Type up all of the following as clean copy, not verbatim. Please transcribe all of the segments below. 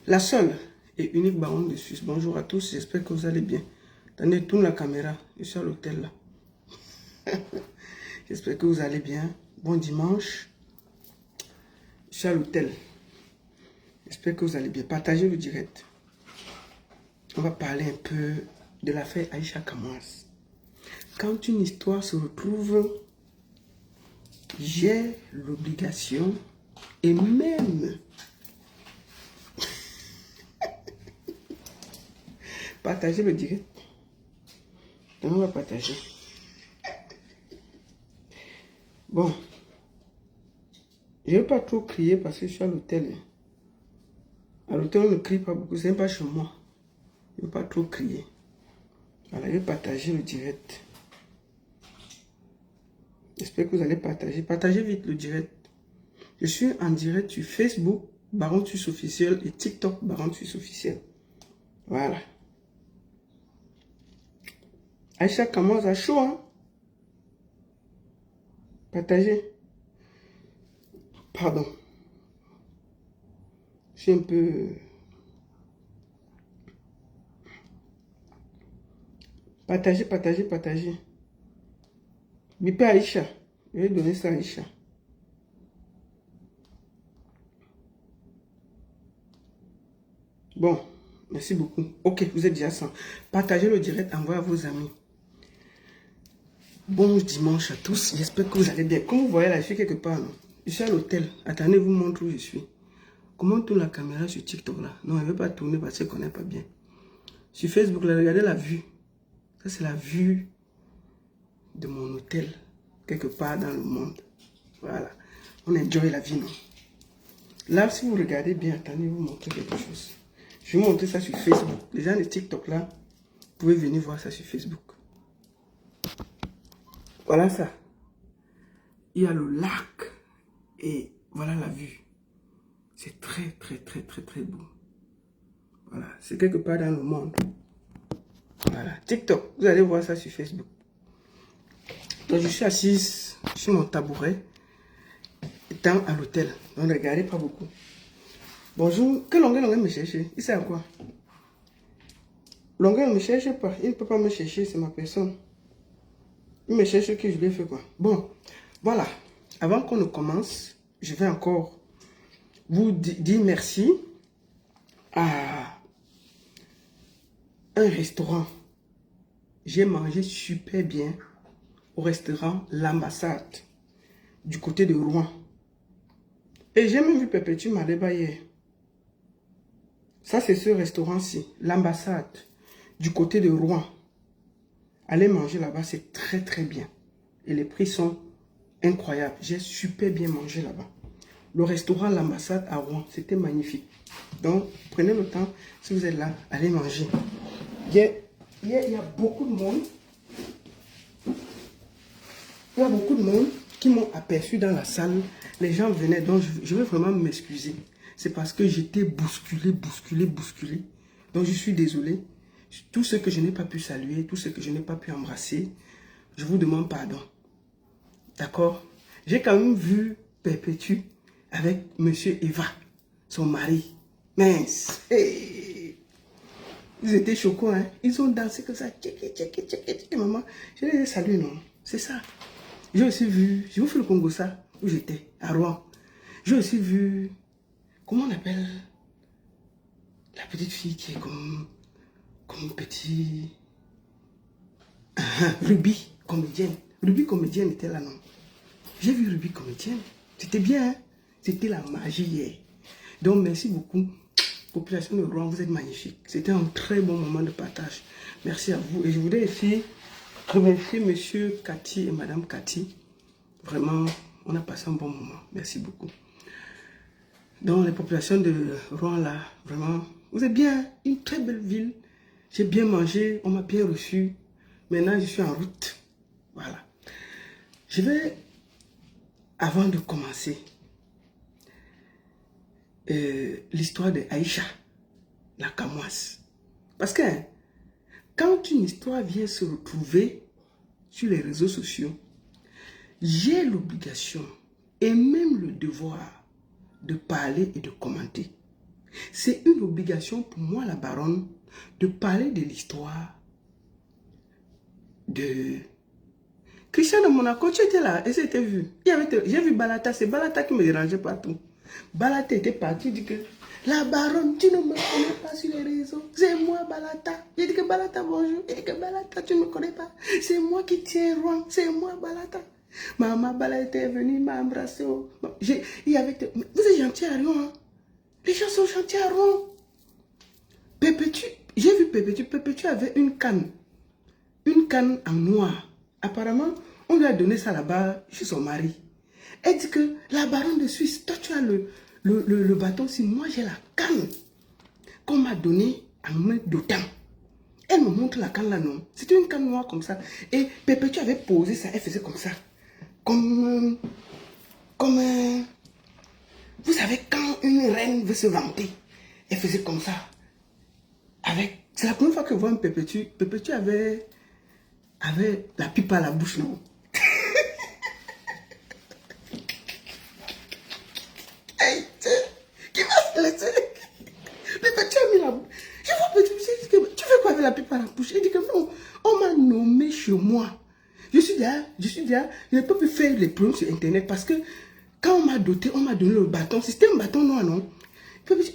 La seule et unique baronne de Suisse. Bonjour à tous, j'espère que vous allez bien. Attendez, tourne la caméra, je suis à l'hôtel là. J'espère que vous allez bien. Bon dimanche. Je suis à l'hôtel. J'espère que vous allez bien. Partagez le direct. On va parler un peu de l'affaire Aïcha Kamoas. Quand une histoire se retrouve, j'ai l'obligation et même partager le direct. Donc on va partager. Bon. Je ne vais pas trop crier parce que je suis à l'hôtel. À l'hôtel, on ne crie pas beaucoup. Ce n'est pas chez moi. Je ne vais pas trop crier. Voilà, je vais partager le direct. J'espère que vous allez partager. Partagez vite le direct. Je suis en direct sur Facebook, Baron Suisse officiel, et TikTok, Baron Suisse officiel. Voilà. Aïcha commence à chaud, hein? Partagez. Pardon. Je suis un peu... Partagez, partagez, partagez. Bipé Aïcha. Je vais donner ça à Aïcha. Bon, merci beaucoup. Ok, vous êtes déjà 100. Partagez le direct, envoyez à vos amis. Bon dimanche à tous. J'espère que vous allez bien. Comme vous voyez là, je suis quelque part. Non? Je suis à l'hôtel. Attendez, je vous montre où je suis. Comment on tourne la caméra sur TikTok là? Non, elle ne veut pas tourner parce qu'elle ne connaît pas bien. Sur Facebook, là, regardez la vue. Ça, c'est la vue de mon hôtel. Quelque part dans le monde. Voilà. On enjoy la vie, non? Là, si vous regardez bien, attendez, je vais vous montrer quelque chose. Je vais vous montrer ça sur Facebook. Les gens de TikTok là, vous pouvez venir voir ça sur Facebook. Voilà ça. Il y a le lac. Et voilà la vue. C'est très, très, très, très, très beau. Voilà. C'est quelque part dans le monde. Voilà. TikTok. Vous allez voir ça sur Facebook. Donc, je suis assise sur mon tabouret. Étant à l'hôtel. Donc, ne regardez pas beaucoup. Bonjour. Que Longueuil me chercher? Il sert à quoi? Longueuil ne me cherche pas. Il ne peut pas me chercher. C'est ma personne. Il me cherche que je lui ai fait quoi. Bon. Voilà. Avant qu'on ne commence, je vais encore vous dire merci à un restaurant. J'ai mangé super bien au restaurant L'Ambassade du côté de Rouen. Et j'ai même vu Perpétue Madeba hier. Ça, c'est ce restaurant-ci, L'Ambassade du côté de Rouen. Allez manger là-bas, c'est très très bien. Et les prix sont incroyables. J'ai super bien mangé là-bas. Le restaurant L'Ambassade à Rouen, c'était magnifique. Donc, prenez le temps, si vous êtes là, allez manger. Il y a beaucoup de monde. Il y a beaucoup de monde qui m'ont aperçu dans la salle. Les gens venaient, donc je vais vraiment m'excuser. C'est parce que j'étais bousculé. Donc, je suis désolé. Tout ce que je n'ai pas pu saluer, tout ce que je n'ai pas pu embrasser, je vous demande pardon. D'accord? J'ai quand même vu Perpétue avec Monsieur Eva, son mari. Mince. Hey. Ils étaient choquants, hein? Ils ont dansé comme ça. Tchèque, maman. Je les ai salués, non? C'est ça. J'ai aussi vu, je vous fais le Congo ça, où j'étais, à Rouen. J'ai aussi vu, comment on appelle la petite fille qui est comme petit... Ruby, comédienne. Ruby, comédienne, était là, non? J'ai vu Ruby, comédienne. C'était bien, hein? C'était la magie hier. Donc, merci beaucoup. Population de Rouen, vous êtes magnifique. C'était un très bon moment de partage. Merci à vous. Et je voudrais aussi remercier Monsieur Cathy et Madame Cathy. Vraiment, on a passé un bon moment. Merci beaucoup. Donc, les populations de Rouen, là, vraiment, vous êtes bien. Une très belle ville. J'ai bien mangé, on m'a bien reçu. Maintenant, je suis en route. Voilà. Je vais, avant de commencer, l'histoire de Aïcha, la Kamoas. Parce que quand une histoire vient se retrouver sur les réseaux sociaux, j'ai l'obligation et même le devoir de parler et de commenter. C'est une obligation pour moi, la baronne, de parler de l'histoire de Christian de Monaco. Tu étais là et c'était vu. J'ai vu Balata, c'est Balata qui me dérangeait partout. Balata était parti, il dit que la baronne, tu ne me connais pas sur les réseaux. C'est moi, Balata. J'ai dit que Balata, bonjour. Il dit que Balata, tu ne me connais pas. C'est moi qui tiens rang. C'est moi, Balata. Maman Balata est venue m'embrasser. Vous êtes gentil à Rion, hein? Les gens sont gentils à Rion. Pépétu, j'ai vu Pépétu. Pépétu avait une canne en noir. Apparemment, on lui a donné ça là-bas chez son mari. Elle dit que la baronne de Suisse, toi tu as le bâton, si moi j'ai la canne qu'on m'a donnée en main d'autant. Elle me montre la canne là, non. C'était une canne noire comme ça. Et Pépétu avait posé ça, elle faisait comme ça. Comme vous savez, quand une reine veut se vanter, elle faisait comme ça. C'est la première fois que je vois un Pépétu. Pépétu avait la pipe à la bouche, non? Hey, qui m'a laissé? Pépétu a mis la bouche. Je vois Pépétu, je dis que tu fais quoi avec la pipe à la bouche? Il dit que non, on m'a nommé chez moi. Je suis là, je ne peux plus faire les problèmes sur Internet parce que quand on m'a doté, on m'a donné le bâton. C'était un bâton noir, non?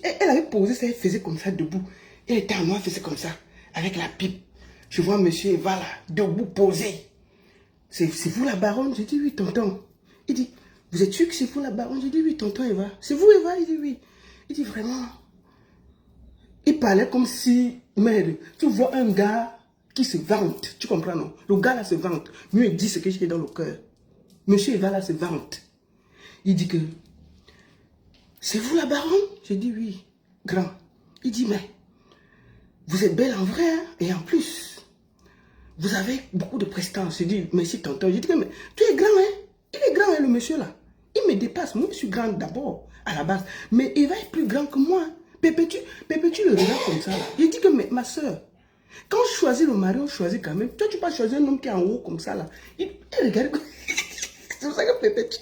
Elle avait posé ça, elle faisait comme ça debout. Elle était en noir, elle faisait comme ça, avec la pipe. Je vois monsieur Eva là, debout, posé. C'est vous la baronne? J'ai dit oui, tonton. Il dit, vous êtes sûr que c'est vous la baronne? J'ai dit oui, tonton Eva. C'est vous Eva? Il dit oui. Il dit vraiment. Il parlait comme si, merde, tu vois un gars qui se vante. Tu comprends, non? Le gars là se vante. Mieux il dit ce que j'ai dans le cœur. Monsieur Eva là se vante. Il dit que, c'est vous la baronne? J'ai dit oui, grand. Il dit, mais, vous êtes belle en vrai, hein? Et en plus, vous avez beaucoup de prestance. J'ai dit, merci tonton. J'ai dit, mais tu es grand, hein? Il est grand, hein, le monsieur là. Il me dépasse. Moi, je suis grande d'abord, à la base. Mais Eva est plus grand que moi. Pépétu le regarde comme ça là. J'ai dit que, mais ma soeur, quand on choisit le mari, on choisit quand même. Toi, tu peux pas choisir un homme qui est en haut comme ça là. Il regarde. C'est pour ça que Pépétu.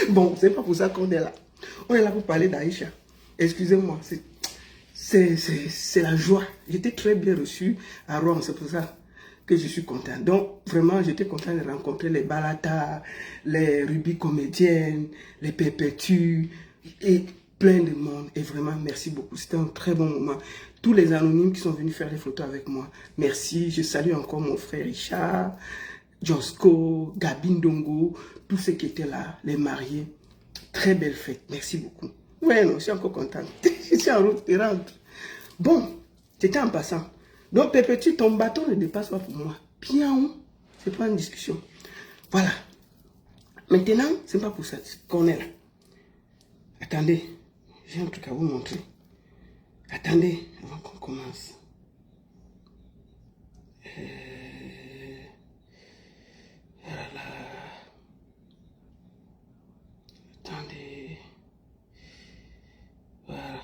Bon, c'est pas pour ça qu'on est là. On est là pour parler d'Aïcha. Excusez-moi, c'est la joie. J'étais très bien reçu à Rome, c'est pour ça que je suis content. Donc, vraiment, j'étais content de rencontrer les Balata, les Ruby comédiennes, les Pépétu et plein de monde. Et vraiment, merci beaucoup. C'était un très bon moment. Tous les anonymes qui sont venus faire des photos avec moi, merci. Je salue encore mon frère Richard, Josco, Gabin Dongo, tous ceux qui étaient là, les mariés. Très belle fête. Merci beaucoup. Ouais, non, je suis encore contente. Je suis en route, je rentre. Bon, c'était en passant. Donc, Pépétu, ton bâton ne dépasse pas pour moi. Bien, c'est pas une discussion. Voilà. Maintenant, c'est pas pour ça qu'on est là. Attendez, j'ai un truc à vous montrer. Attendez, avant qu'on commence. Voilà. Attendez. Voilà.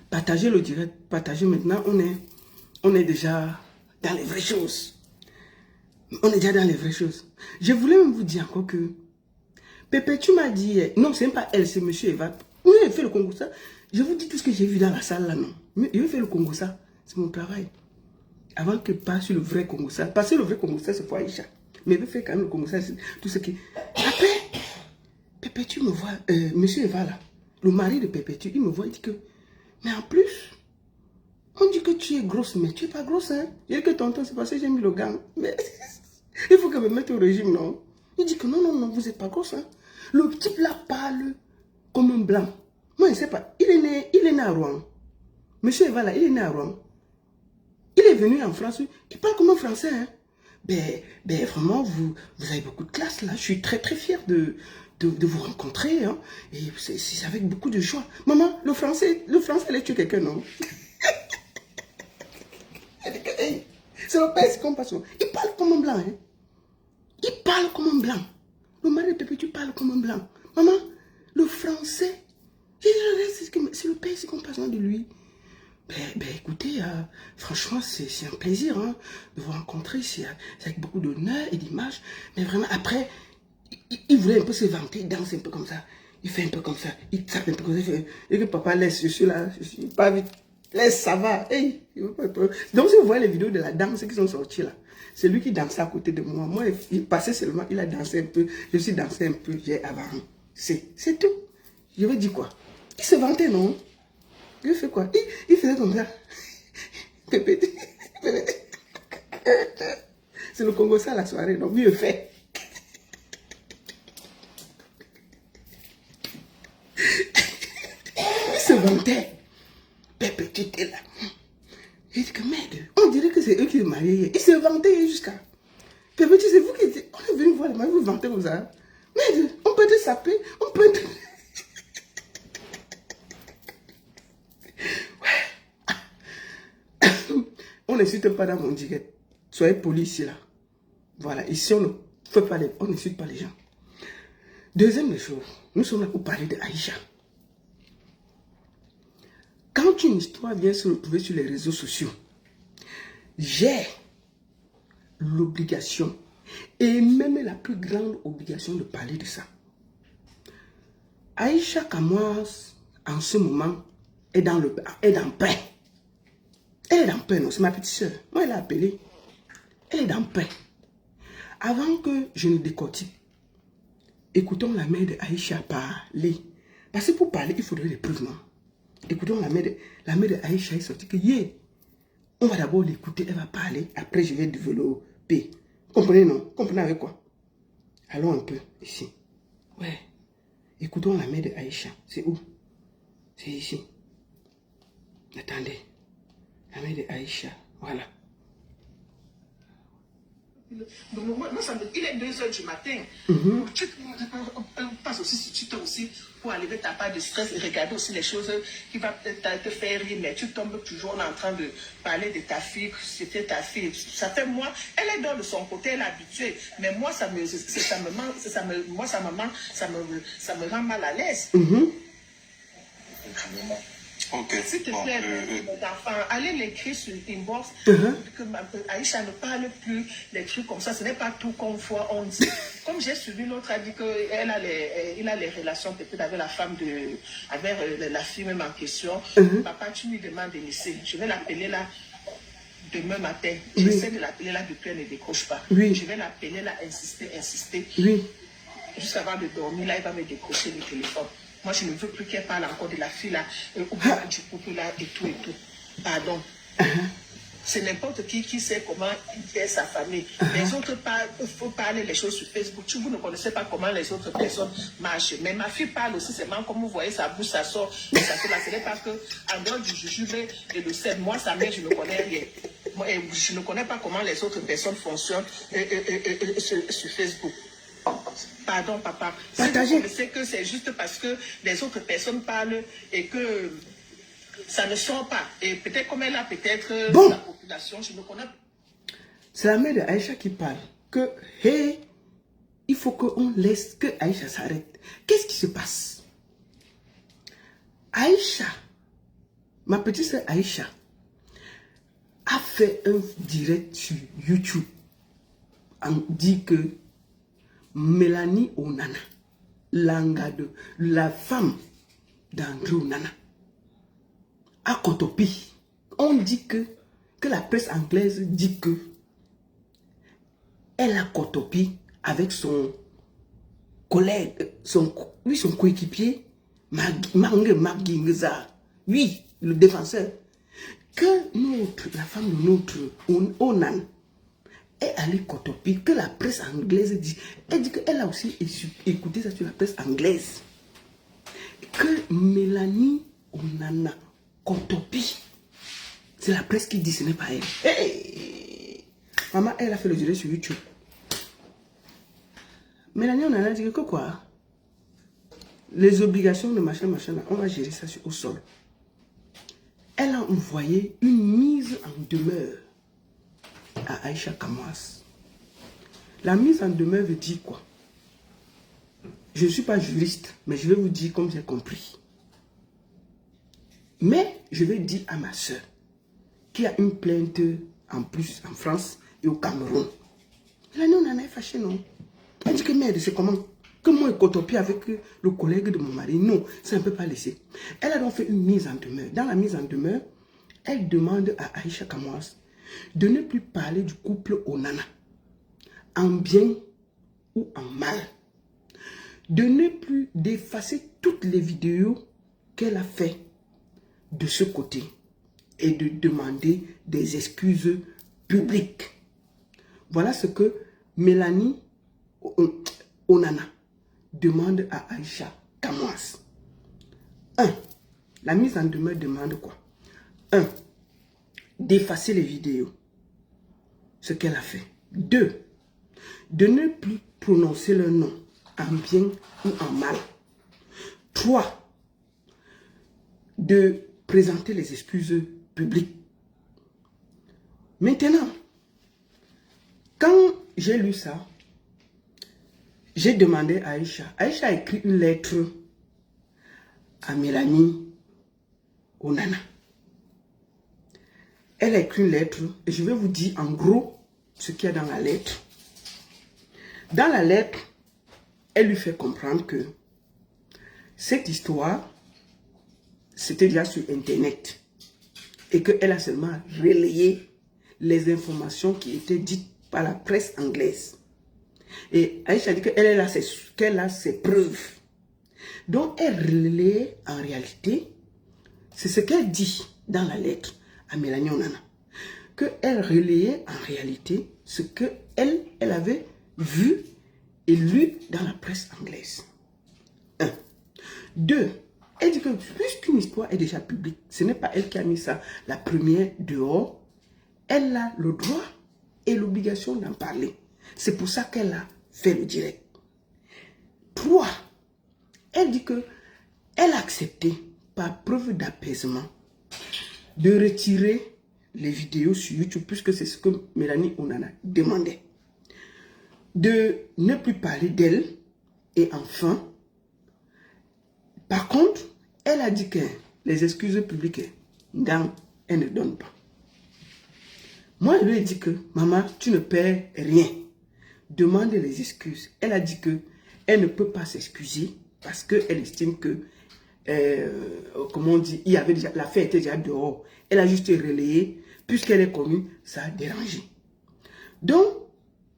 Partagez le direct. Partagez maintenant. On est déjà dans les vraies choses. On est déjà dans les vraies choses. Je voulais même vous dire encore que Pépétu m'a dit, non, c'est même pas elle, c'est monsieur Eva. Oui, il fait le Congo ça. Je vous dis tout ce que j'ai vu dans la salle là, non. Il veut faire le Congo ça. C'est mon travail. Avant que passe sur le vrai Congo ça. Parce que le vrai Congo ça, c'est pour Aïcha. Mais il veut faire quand même le Congo ça, tout ce qui. Après, Pépétu me voit, monsieur Eva là, le mari de Pépétu, il me voit, il dit que, mais en plus, on dit que tu es grosse, mais tu n'es pas grosse, hein. Il dit que tonton, c'est parce que j'ai mis le gant. Mais il faut que je me mette au régime, non. Il dit que non, non, non, vous n'êtes pas grosse, hein. Le type là parle comme un blanc. Moi, je ne sais pas. Il est né à Rouen. Monsieur Eva là, il est né à Rouen. Il est venu en France. Il parle comme un français, hein. Ben vraiment, vous avez beaucoup de classe là. Je suis très, très fier de vous rencontrer, hein. Et c'est avec beaucoup de joie. Maman, le français allait tuer quelqu'un, non? Hey, c'est le père, c'est comme pas. Il parle comme un blanc, hein. Il parle comme un blanc. Le mari de Pépétu parle comme un blanc. Maman, le français, c'est le père, c'est comme pas de lui. Ben écoutez, franchement, c'est un plaisir, hein, de vous rencontrer. C'est avec beaucoup d'honneur et d'image. Mais vraiment, après, il voulait un peu se vanter, danser un peu comme ça. Il fait un peu comme ça. Il tape un peu comme ça. Et que papa laisse, je suis là, je suis pas vite. Laisse, ça va. Hey, donc, si vous voyez les vidéos de la danse qui sont sorties là, c'est lui qui dansait à côté de moi. Moi, il passait seulement, il a dansé un peu. Je suis dansé un peu, j'ai avancé. C'est tout. Je veux dire quoi? Il se vantait, non? Il fait quoi? Il faisait comme ça. Pépé. C'est le Congo ça la soirée, donc mieux fait. Il se vantait. Pépé, tu étais là. Il dit que merde, on dirait que c'est eux qui se mariaient hier. Il se vantait jusqu'à. Pépé, c'est vous qui étiez. On est venu voir les mariés, vous vantez comme ça. Merde, on peut te saper, on peut te. On n'insulte pas dans mon direct. Soyez poli ici là. Voilà, ici on ne fait pas les, on n'insulte pas les gens. Deuxième des choses, nous sommes là pour parler de Aïcha. Quand une histoire vient se retrouver sur les réseaux sociaux, j'ai l'obligation et même la plus grande obligation de parler de ça. Aïcha Kamoas, en ce moment, est dans paix. Elle est dans paix, non, c'est ma petite soeur. Moi, elle l'a appelée. Elle est dans paix. Avant que je ne décortique, écoutons la mère de Aïcha parler. Parce que pour parler, il faudrait des preuves, non? Écoutons la mère de Aïcha est sortie que on va d'abord l'écouter, elle va parler, après je vais développer. Comprenez, non? Comprenez avec quoi? Allons un peu ici. Ouais. Écoutons la mère de Aïcha. C'est où? C'est ici. Attendez. La mère de Aïcha. Voilà. Donc, moi, il est 2h du matin. Tu passes aussi si tu t'es aussi pour enlever ta part de stress et regarder aussi les choses qui vont te faire rire, mais tu tombes toujours en train de parler de ta fille, que c'était ta fille. Ça fait moi, elle est dans de son côté, elle est habituée, mais moi ça me rend mal à l'aise. Okay. S'il te plaît, enfants, allez l'écrire sur inbox que Aïcha ne parle plus des trucs comme ça. Ce n'est pas tout qu'on voit, on dit. Comme j'ai suivi, l'autre a dit qu'il a les relations peut-être avec la femme avec la fille même en question. Papa, tu lui demandes de laisser. Je vais l'appeler là demain matin. J'essaie de l'appeler là depuis, elle ne décroche pas. Je vais l'appeler là, insister. Juste avant de dormir, là, il va me décrocher le téléphone. Moi, je ne veux plus qu'elle parle encore de la fille là, ou bien du couple là, et tout. Pardon. C'est n'importe qui sait comment il fait sa famille. Les autres, il faut parler les choses sur Facebook. Vous ne connaissez pas comment les autres personnes marchent. Mais ma fille parle aussi, c'est même comme vous voyez, sa bouche, ça sort. Et ça sort là. Ce n'est pas que, en dehors du jujube et le sel, moi, sa mère, je ne connais rien. Je ne connais pas comment les autres personnes fonctionnent sur Facebook. Pardon, papa. Je sais que c'est juste parce que les autres personnes parlent et que ça ne sort pas. Et peut-être comme elle a peut-être la population, je ne connais pas. C'est la mère de Aïcha qui parle. Que, hey, il faut qu'on laisse que Aïcha s'arrête. Qu'est-ce qui se passe? Aïcha, ma petite soeur Aïcha, a fait un direct sur YouTube. On dit que Mélanie Onana, la femme d'André Onana, a cotopi. On dit que la presse anglaise dit que elle a cotopi avec son collègue, son coéquipier, Magui Ngza. Oui, le défenseur. Que la femme de notre Onan est allée cotopi, que la presse anglaise dit. Elle dit qu'elle a aussi écouté ça sur la presse anglaise. Que Mélanie Onana cotopi. C'est la presse qui dit, ce n'est pas elle. Hey! Maman, elle a fait le direct sur YouTube. Mélanie Onana dit que quoi? Les obligations de machin, on va gérer ça au sol. Elle a envoyé une mise en demeure à Aïcha Kamoas. La mise en demeure veut dire quoi? Je ne suis pas juriste, mais je vais vous dire comme j'ai compris. Mais je vais dire à ma soeur qui a une plainte en plus en France et au Cameroun. Elle a dit, on en est fâché, non? Elle dit que merde, c'est comment? que moi, je cotopie avec le collègue de mon mari. Non, ça ne peut pas laisser. Elle a donc fait une mise en demeure. Dans la mise en demeure, elle demande à Aïcha Kamwas de ne plus parler du couple Onana, en bien ou en mal. De ne plus d'effacer toutes les vidéos qu'elle a fait de ce côté et de demander des excuses publiques. Voilà ce que Mélanie Onana demande à Aïcha Kamwas. 1. La mise en demeure demande quoi? 1. D'effacer les vidéos. Ce qu'elle a fait. 2. De ne plus prononcer leur nom en bien ou en mal. 3. De présenter les excuses publiques. Maintenant, quand j'ai lu ça, j'ai demandé à Aïcha. Aïcha a écrit une lettre à Mélanie Onana. Elle a écrit une lettre et je vais vous dire en gros ce qu'il y a dans la lettre. Dans la lettre, elle lui fait comprendre que cette histoire, c'était déjà sur Internet et qu'elle a seulement relayé les informations qui étaient dites par la presse anglaise. Et Aïcha dit qu'elle a ses preuves. Donc, elle relaie en réalité, c'est ce qu'elle dit dans la lettre à Mélanie Onana, qu'elle relayait en réalité ce qu'elle avait vu et lu dans la presse anglaise. 1. 2. Elle dit que puisqu'une histoire est déjà publique, ce n'est pas elle qui a mis ça la première dehors, elle a le droit et l'obligation d'en parler. C'est pour ça qu'elle a fait le direct. 3. Elle dit que elle a accepté, par preuve d'apaisement, de retirer les vidéos sur YouTube, puisque c'est ce que Mélanie Onana demandait. De ne plus parler d'elle. Et enfin, par contre, elle a dit que les excuses publiques, elle ne donne pas. Moi, je lui ai dit que, maman, tu ne perds rien. Demande les excuses. Elle a dit que elle ne peut pas s'excuser parce qu'elle estime que, comment on dit, il y avait déjà, l'affaire était déjà dehors. Elle a juste relayé, puisqu'elle est connue, ça a dérangé. Donc,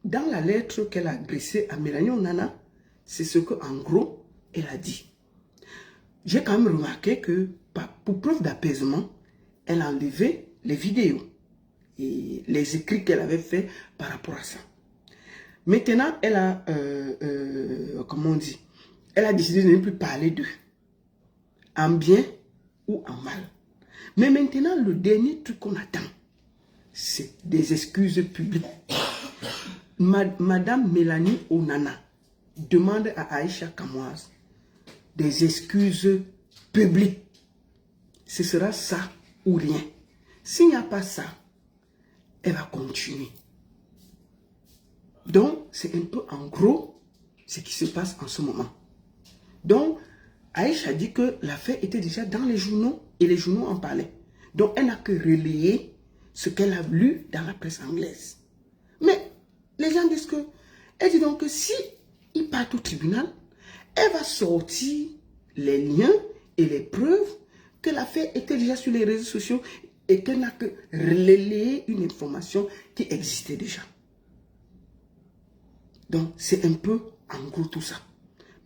dans la lettre qu'elle a adressée à Mélanie Onana, c'est ce qu'en gros, elle a dit. J'ai quand même remarqué que, pour preuve d'apaisement, elle a enlevé les vidéos et les écrits qu'elle avait fait par rapport à ça. Maintenant, elle a, comment on dit, elle a décidé de ne plus parler d'eux, en bien ou en mal. Mais maintenant, le dernier truc qu'on attend, c'est des excuses publiques. Madame Mélanie Onana demande à Aïcha Kamwas des excuses publiques. Ce sera ça ou rien. S'il n'y a pas ça, elle va continuer. Donc, c'est un peu en gros ce qui se passe en ce moment. Donc, Aïcha dit que l'affaire était déjà dans les journaux et les journaux en parlaient. Donc, elle n'a que relayé ce qu'elle a lu dans la presse anglaise. Mais les gens disent que, elle dit donc que si il part au tribunal, elle va sortir les liens et les preuves que l'affaire était déjà sur les réseaux sociaux et qu'elle n'a que relayé une information qui existait déjà. Donc, c'est un peu en gros tout ça.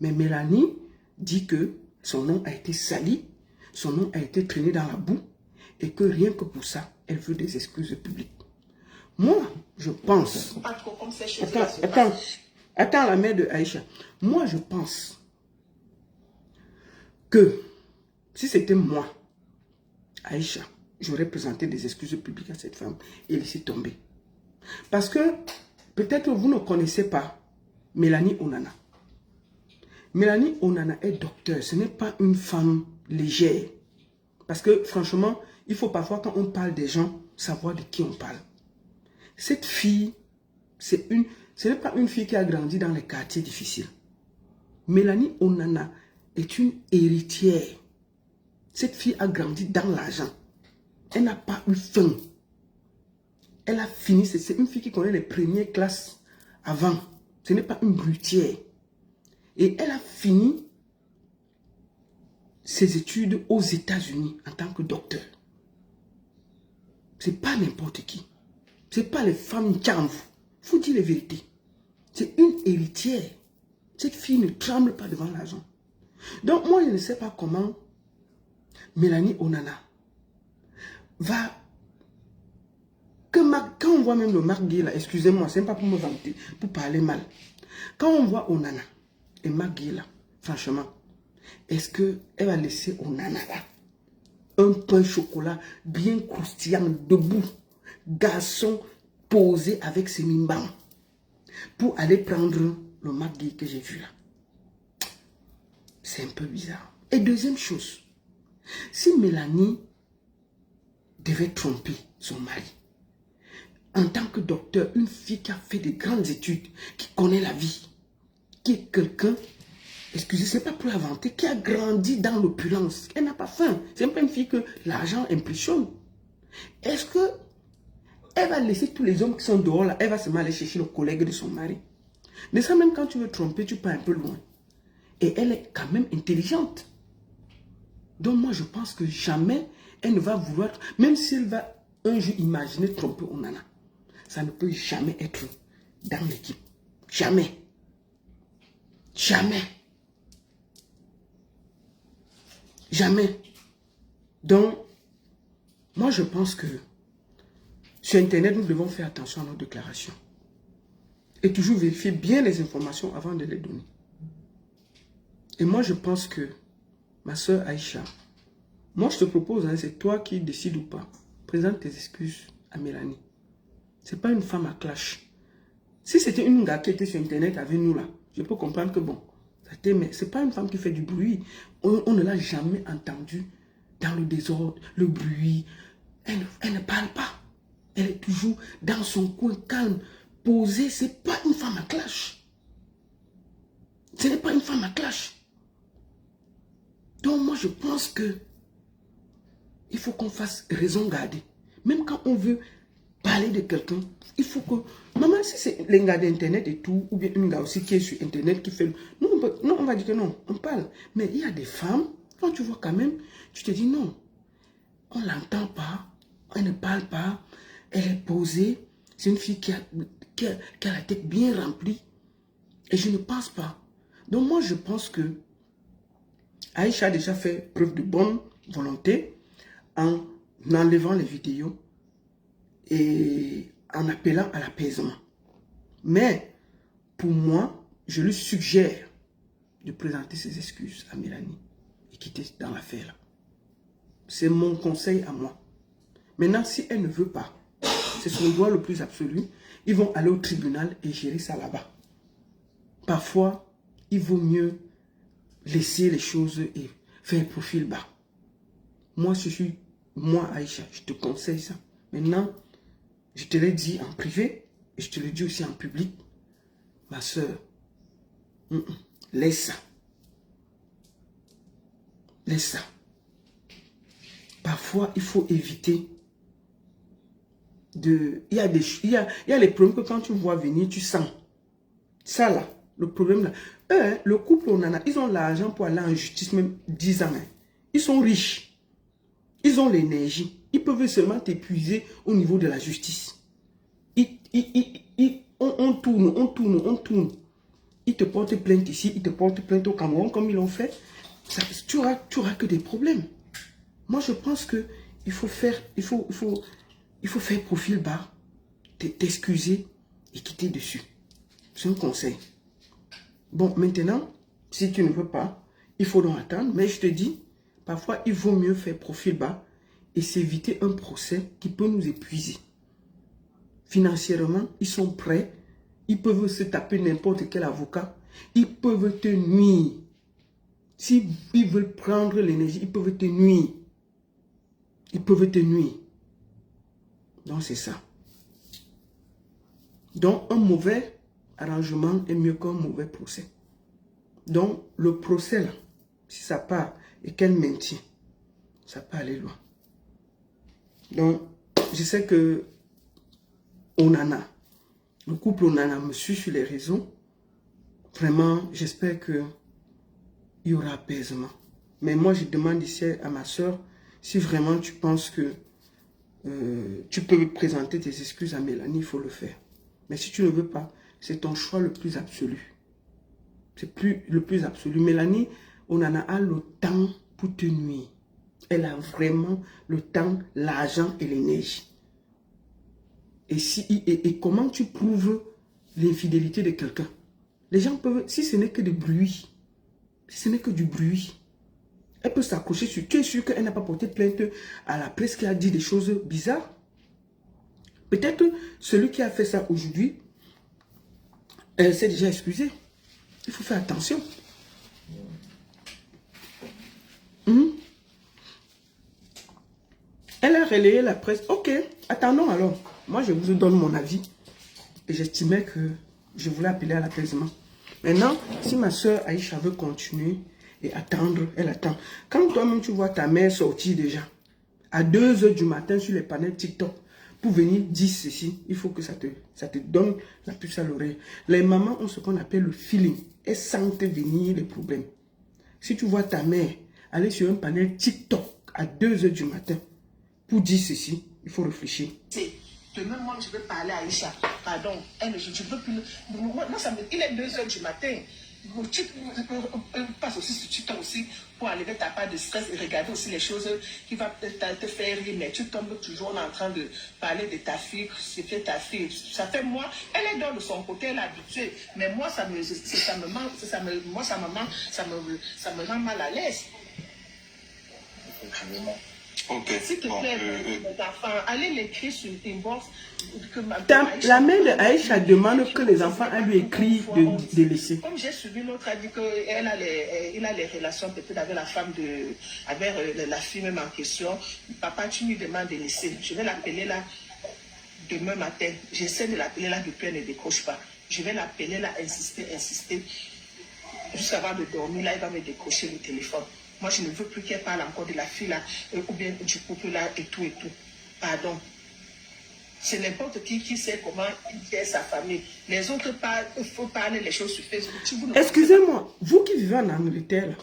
Mais Mélanie dit que son nom a été sali, son nom a été traîné dans la boue et que rien que pour ça, elle veut des excuses publiques. Moi, je pense... Attends, la mère de Aïcha. Moi, je pense que si c'était moi, Aïcha, j'aurais présenté des excuses publiques à cette femme et laissé tomber. Parce que peut-être vous ne connaissez pas Mélanie Onana. Mélanie Onana est docteur. Ce n'est pas une femme légère. Parce que franchement, il faut parfois quand on parle des gens, savoir de qui on parle. Cette fille, ce n'est pas une fille qui a grandi dans les quartiers difficiles. Mélanie Onana est une héritière. Cette fille a grandi dans l'argent. Elle n'a pas eu faim. Elle a fini, c'est une fille qui connaît les premières classes avant. Ce n'est pas une brutière. Et elle a fini ses études aux États-Unis en tant que docteur. C'est pas n'importe qui. C'est pas les femmes qui faut dire les vérités. C'est une héritière. Cette fille ne tremble pas devant l'argent. Donc moi, je ne sais pas comment Mélanie Onana va... Quand on voit même le Marc Guy là, excusez-moi, c'est pas pour me vanter, pour parler mal. Quand on voit Onana et Marc Guy là, franchement, est-ce qu'elle va laisser Onana là un pain chocolat bien croustillant, debout, garçon posé avec ses mimbams, pour aller prendre le Marc Guy que j'ai vu là? C'est un peu bizarre. Et deuxième chose, si Mélanie devait tromper son mari, en tant que docteur, une fille qui a fait de grandes études, qui connaît la vie, qui est quelqu'un, excusez, c'est pas pour l'inventer, qui a grandi dans l'opulence, elle n'a pas faim. C'est pas une fille que l'argent impressionne. Est-ce que elle va laisser tous les hommes qui sont dehors là, elle va seulement aller chercher le collègue de son mari? Mais ça, même quand tu veux tromper, tu pars un peu loin. Et elle est quand même intelligente. Donc moi, je pense que jamais elle ne va vouloir, même si elle va un jour imaginer tromper Onana, ça ne peut jamais être dans l'équipe. Jamais. Jamais. Jamais. Donc, moi je pense que sur Internet, nous devons faire attention à nos déclarations. Et toujours vérifier bien les informations avant de les donner. Et moi je pense que, ma soeur Aïcha, moi je te propose, hein, c'est toi qui décides ou pas. Présente tes excuses à Mélanie. C'est pas une femme à clash. Si c'était une gars qui était sur Internet avec nous là, je peux comprendre que bon, mais c'est pas une femme qui fait du bruit. On ne l'a jamais entendue dans le désordre, le bruit. Elle ne parle pas. Elle est toujours dans son coin calme, posée. C'est pas une femme à clash. Ce n'est pas une femme à clash. Donc moi je pense que il faut qu'on fasse raison garder. Même quand on veut parler de quelqu'un, il faut que... Maman, si c'est les gars d'Internet et tout, ou bien une gars aussi qui est sur Internet qui fait... Non, on va dire que non, on parle. Mais il y a des femmes, quand tu vois quand même, tu te dis non, on ne l'entend pas, elle ne parle pas, elle est posée. C'est une fille qui a la tête bien remplie. Et je ne pense pas. Donc moi, je pense que Aïcha a déjà fait preuve de bonne volonté en enlevant les vidéos et en appelant à l'apaisement. Mais, pour moi, je lui suggère de présenter ses excuses à Mélanie et quitter dans l'affaire. C'est mon conseil à moi. Maintenant, si elle ne veut pas, c'est son droit le plus absolu, ils vont aller au tribunal et gérer ça là-bas. Parfois, il vaut mieux laisser les choses et faire un profil bas. Moi, Aïcha, je te conseille ça. Maintenant, je te l'ai dit en privé et je te le dis aussi en public. Ma soeur, laisse ça. Laisse ça. Parfois, il faut éviter de... Il y a les problèmes que quand tu vois venir, tu sens. Ça là, le problème là. Eux, le couple, ils ont l'argent pour aller en justice même 10 ans. Hein. Ils sont riches. Ils ont l'énergie. Ils peuvent seulement t'épuiser au niveau de la justice. On tourne. Ils te portent plainte ici, ils te portent plainte au Cameroun comme ils l'ont fait. Tu auras que des problèmes. Moi, je pense que il faut faire profil bas, t'excuser et quitter dessus. C'est un conseil. Bon, maintenant, si tu ne veux pas, il faut donc attendre. Mais je te dis, parfois, il vaut mieux faire profil bas et s'éviter un procès qui peut nous épuiser. Financièrement, ils sont prêts. Ils peuvent se taper n'importe quel avocat. Ils peuvent te nuire. S'ils veulent prendre l'énergie, ils peuvent te nuire. Ils peuvent te nuire. Donc, c'est ça. Donc, un mauvais arrangement est mieux qu'un mauvais procès. Donc, le procès, là, si ça part et qu'elle maintient, ça peut aller loin. Donc, je sais que le couple Onana me suit sur les réseaux. vraiment, j'espère qu'il y aura apaisement. Mais moi, je demande ici à ma soeur, si vraiment tu penses que tu peux présenter tes excuses à Mélanie, il faut le faire. Mais si tu ne veux pas, c'est ton choix le plus absolu. C'est le plus absolu. Mélanie, on en a le temps pour te nuire. Elle a vraiment le temps, l'argent et l'énergie. Et comment tu prouves l'infidélité de quelqu'un? Les gens peuvent, si ce n'est que du bruit, si ce n'est que du bruit, elle peut s'accrocher sur. Tu es sûr qu'elle n'a pas porté plainte à la presse qui a dit des choses bizarres? Peut-être celui qui a fait ça aujourd'hui, elle s'est déjà excusée. Il faut faire attention. Elle a relayé la presse. Ok, attendons alors. Moi, je vous donne mon avis. Et j'estimais que je voulais appeler à l'apaisement. Maintenant, si ma soeur Aïcha veut continuer et attendre, elle attend. Quand toi-même, tu vois ta mère sortir déjà, à 2 h du matin sur les panels TikTok, pour venir dire ceci, il faut que ça te donne la puce à l'oreille. Les mamans ont ce qu'on appelle le feeling. Elles sentent venir les problèmes. Si tu vois ta mère aller sur un panel TikTok à 2 h du matin pour dire ceci, il faut réfléchir. Demain, moi, je vais parler à Aïcha. Pardon, elle, je ne veux plus. Moi, il est 2 h du matin. Tu passes aussi sur TikTok aussi pour enlever ta part de stress et regarder aussi les choses qui vont te faire rire. Mais tu tombes toujours en train de parler de ta fille, c'était ta fille. Ça fait moi, elle est dans de son côté, elle est habituée. Mais moi, ça me rend mal à l'aise. Okay. S'il te plaît, mes enfants, allez l'écrire sur inbox. La mère de Aïcha demande que les enfants lui écrivent de laisser. Comme j'ai suivi, l'autre a dit qu'il a les relations peut-être avec la femme avec la fille même en question. Papa, tu lui demandes de laisser. Je vais l'appeler là demain matin. J'essaie de l'appeler là depuis, elle ne décroche pas. Je vais l'appeler là, insister. Jusqu'à avant de dormir, là, il va me décrocher le téléphone. Moi, je ne veux plus qu'elle parle encore de la fille là, ou bien du couple là, et tout. Pardon. C'est n'importe qui sait comment il est sa famille. Les autres parlent, il faut parler les choses sur Facebook. Excusez-moi, vous qui vivez en Angleterre,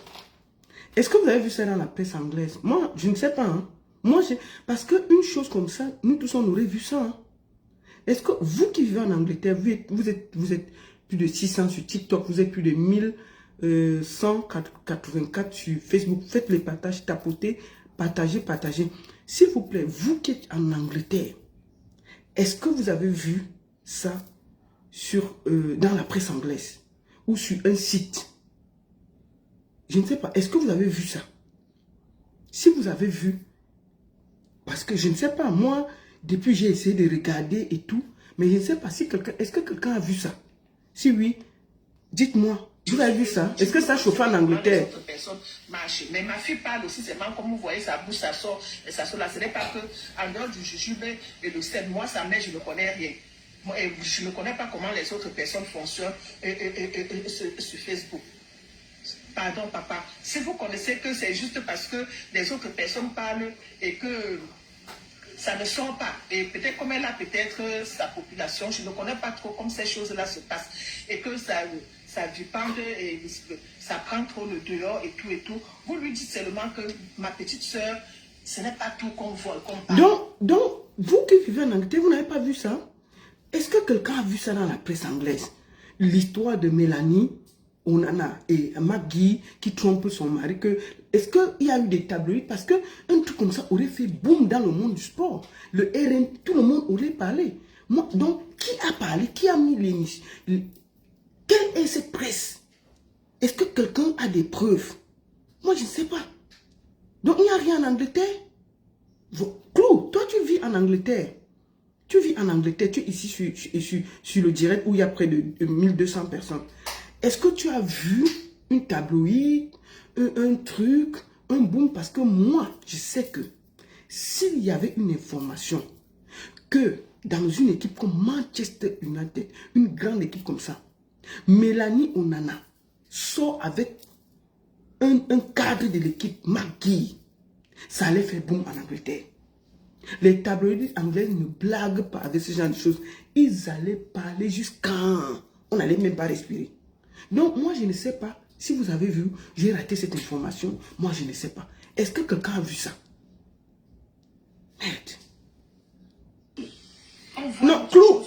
est-ce que vous avez vu ça dans la presse anglaise? Moi, je ne sais pas. Hein. Moi, parce qu'une chose comme ça, nous tous, on aurait vu ça. Hein. Est-ce que vous qui vivez en Angleterre, vous êtes plus de 600 sur TikTok, vous êtes plus de 1184 sur Facebook, faites les partages, tapotez, partagez. S'il vous plaît, vous qui êtes en Angleterre, est-ce que vous avez vu ça dans la presse anglaise ou sur un site? Je ne sais pas. Est-ce que vous avez vu ça? Si vous avez vu, parce que je ne sais pas, moi, depuis j'ai essayé de regarder et tout, mais je ne sais pas si est-ce que quelqu'un a vu ça? Si oui, dites-moi. Vous avez vu ça? Est-ce que ça chauffe en Angleterre? Mais ma fille parle aussi, c'est même comme vous voyez, sa bouche, ça sort là. Ce n'est pas que, en dehors du jujube et le sel, moi, sa mère, je ne connais rien. Moi, je ne connais pas comment les autres personnes fonctionnent sur Facebook. Pardon, papa. Si vous connaissez que c'est juste parce que les autres personnes parlent et que ça ne sort pas. Et peut-être comme elle a peut-être sa population, je ne connais pas trop comment ces choses-là se passent. Et que ça dépend et ça prend trop le dehors et tout. Vous lui dites seulement que ma petite soeur, ce n'est pas tout qu'on voit, qu'on parle. Donc, vous qui vivez en Angleterre, vous n'avez pas vu ça? Est-ce que quelqu'un a vu ça dans la presse anglaise? L'histoire de Mélanie, Onana et Maggie qui trompent son mari. Est-ce qu'il y a eu des tabloïds? Parce qu'un truc comme ça aurait fait boum dans le monde du sport. Le RN, tout le monde aurait parlé. Donc, qui a parlé? Qui a mis l'émission? Quelle est cette presse? Est-ce que quelqu'un a des preuves? Moi, je ne sais pas. Donc, il n'y a rien en Angleterre. Clou, toi, tu vis en Angleterre. Tu vis en Angleterre, tu es ici sur le direct où il y a près de 1200 personnes. Est-ce que tu as vu une tabloïd, un truc, un boom? Parce que moi, je sais que s'il y avait une information que dans une équipe comme Manchester United, une grande équipe comme ça, Mélanie Onana sort avec un cadre de l'équipe, Maggie, ça allait faire boom en Angleterre. Les tabloïds anglais ne blaguent pas avec ce genre de choses. Ils allaient parler jusqu'à... On n'allait même pas respirer. Donc, moi, je ne sais pas. Si vous avez vu, j'ai raté cette information. Moi, je ne sais pas. Est-ce que quelqu'un a vu ça? Merde. Non, Clou.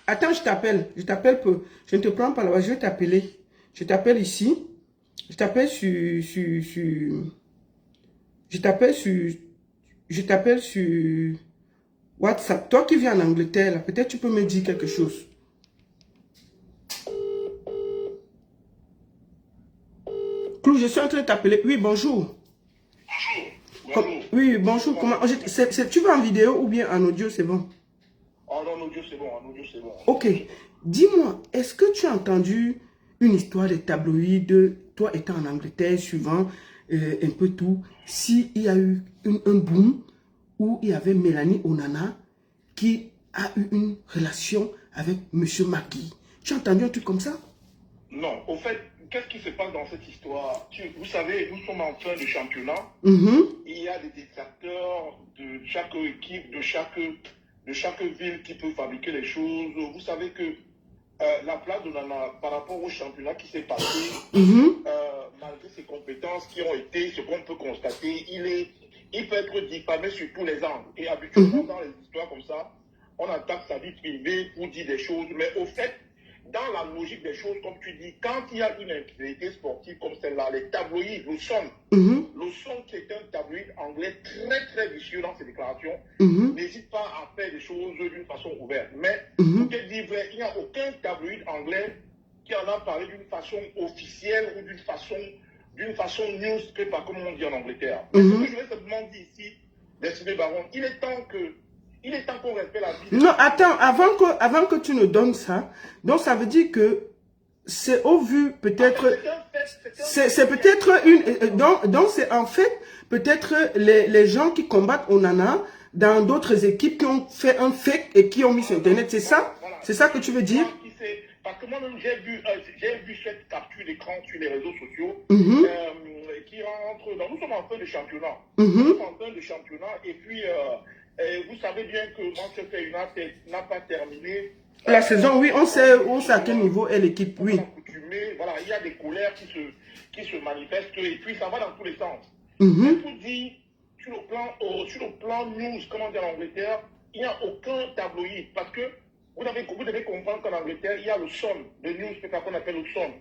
Attends, je t'appelle. Je t'appelle peu. Je ne te prends pas là-bas. Je vais t'appeler. Je t'appelle ici. Je t'appelle je t'appelle sur WhatsApp. Toi qui viens en Angleterre, là, peut-être tu peux me dire quelque chose. Clou, je suis en train de t'appeler. Oui, bonjour. Bonjour. Oui, bonjour. Comment tu veux en vidéo ou bien en audio, c'est bon? En audio, c'est bon. En audio, c'est bon. Ok. Dis-moi, est-ce que tu as entendu une histoire des tabloïds, toi étant en Angleterre, suivant un peu tout, s'il y a eu un boom où il y avait Mélanie Onana qui a eu une relation avec M. Macky? Tu as entendu un truc comme ça? Non. Au fait, qu'est-ce qui se passe dans cette histoire? Vous savez, nous sommes en fin de championnat. Il y a des détracteurs de chaque équipe, de chaque ville qui peut fabriquer les choses. Vous savez que la place de Nana, par rapport au championnat qui s'est passé, malgré ses compétences qui ont été, ce qu'on peut constater, il peut être diffamé sur tous les angles. Et habituellement, dans les histoires comme ça, on attaque sa vie privée pour dire des choses. Mais au fait, dans la logique des choses, comme tu dis, quand il y a une actualité sportive comme celle-là, les tabloïds, le Sun qui est un tabloïd anglais très très vicieux dans ses déclarations, n'hésite pas à faire des choses d'une façon ouverte. Mais pour te dire vrai, il n'y a aucun tabloïd anglais qui en a parlé d'une façon officielle ou d'une façon newspaper, comme on dit en Angleterre. Mais ce que je vais simplement dire ici, Destiné Baron, il est temps qu'on respecte la vie. Non, attends, avant que tu nous donnes ça, donc ça veut dire que c'est au vu peut-être, c'est peut-être une, donc c'est en fait peut-être les gens qui combattent Onana dans d'autres équipes qui ont fait un fake et qui ont mis sur Internet, c'est ça? C'est ça que tu veux dire? Parce que moi-même, j'ai vu cette capture d'écran sur les réseaux sociaux qui rentre dans... Nous sommes en fin de championnat. Nous sommes en fin de championnat et puis vous savez bien que Manchester United n'a pas terminé. La saison, oui, on sait à quel niveau est l'équipe, oui. Voilà, il y a des colères qui se manifestent et puis ça va dans tous les sens. Mais pour dire, sur le plan news, comme on dit en Angleterre, il n'y a aucun tabloïd parce que vous devez comprendre qu'en Angleterre, il y a le Sun, le newspaper qu'on appelle le Sun,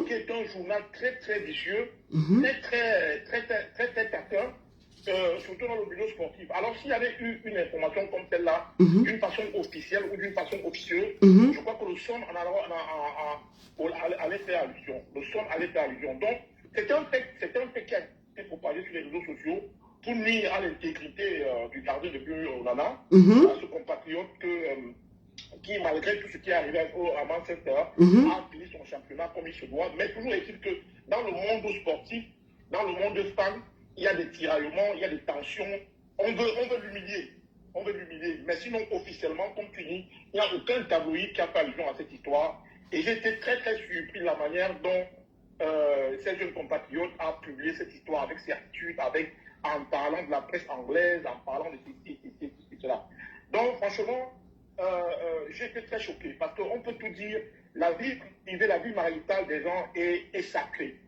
qui est un journal très très vicieux, très taquin, surtout dans le milieu sportif. Alors s'il y avait eu une information comme celle-là, d'une façon officielle ou d'une façon officieuse, je crois que le Sun allait faire allusion. Le Sun allait faire allusion. Donc, c'est un fait qui a été propagé sur les réseaux sociaux pour nuire à l'intégrité du gardien de but Onana, à ce compatriote qui, malgré tout ce qui est arrivé à Manchester, a fini son championnat comme il se doit. Mais toujours est-il que dans le monde sportif, dans le monde fan, il y a des tiraillements, il y a des tensions. On veut l'humilier. On veut l'humilier. Mais sinon, officiellement, comme tu dis, il n'y a aucun tabloïd qui a fait allusion à cette histoire. Et j'ai été très, très surpris de la manière dont ces jeunes compatriotes a publié cette histoire avec certitude, en parlant de la presse anglaise, en parlant de cela. Donc, franchement, j'ai été très choqué parce qu'on peut tout dire, la vie privée, la vie maritale des gens est sacrée.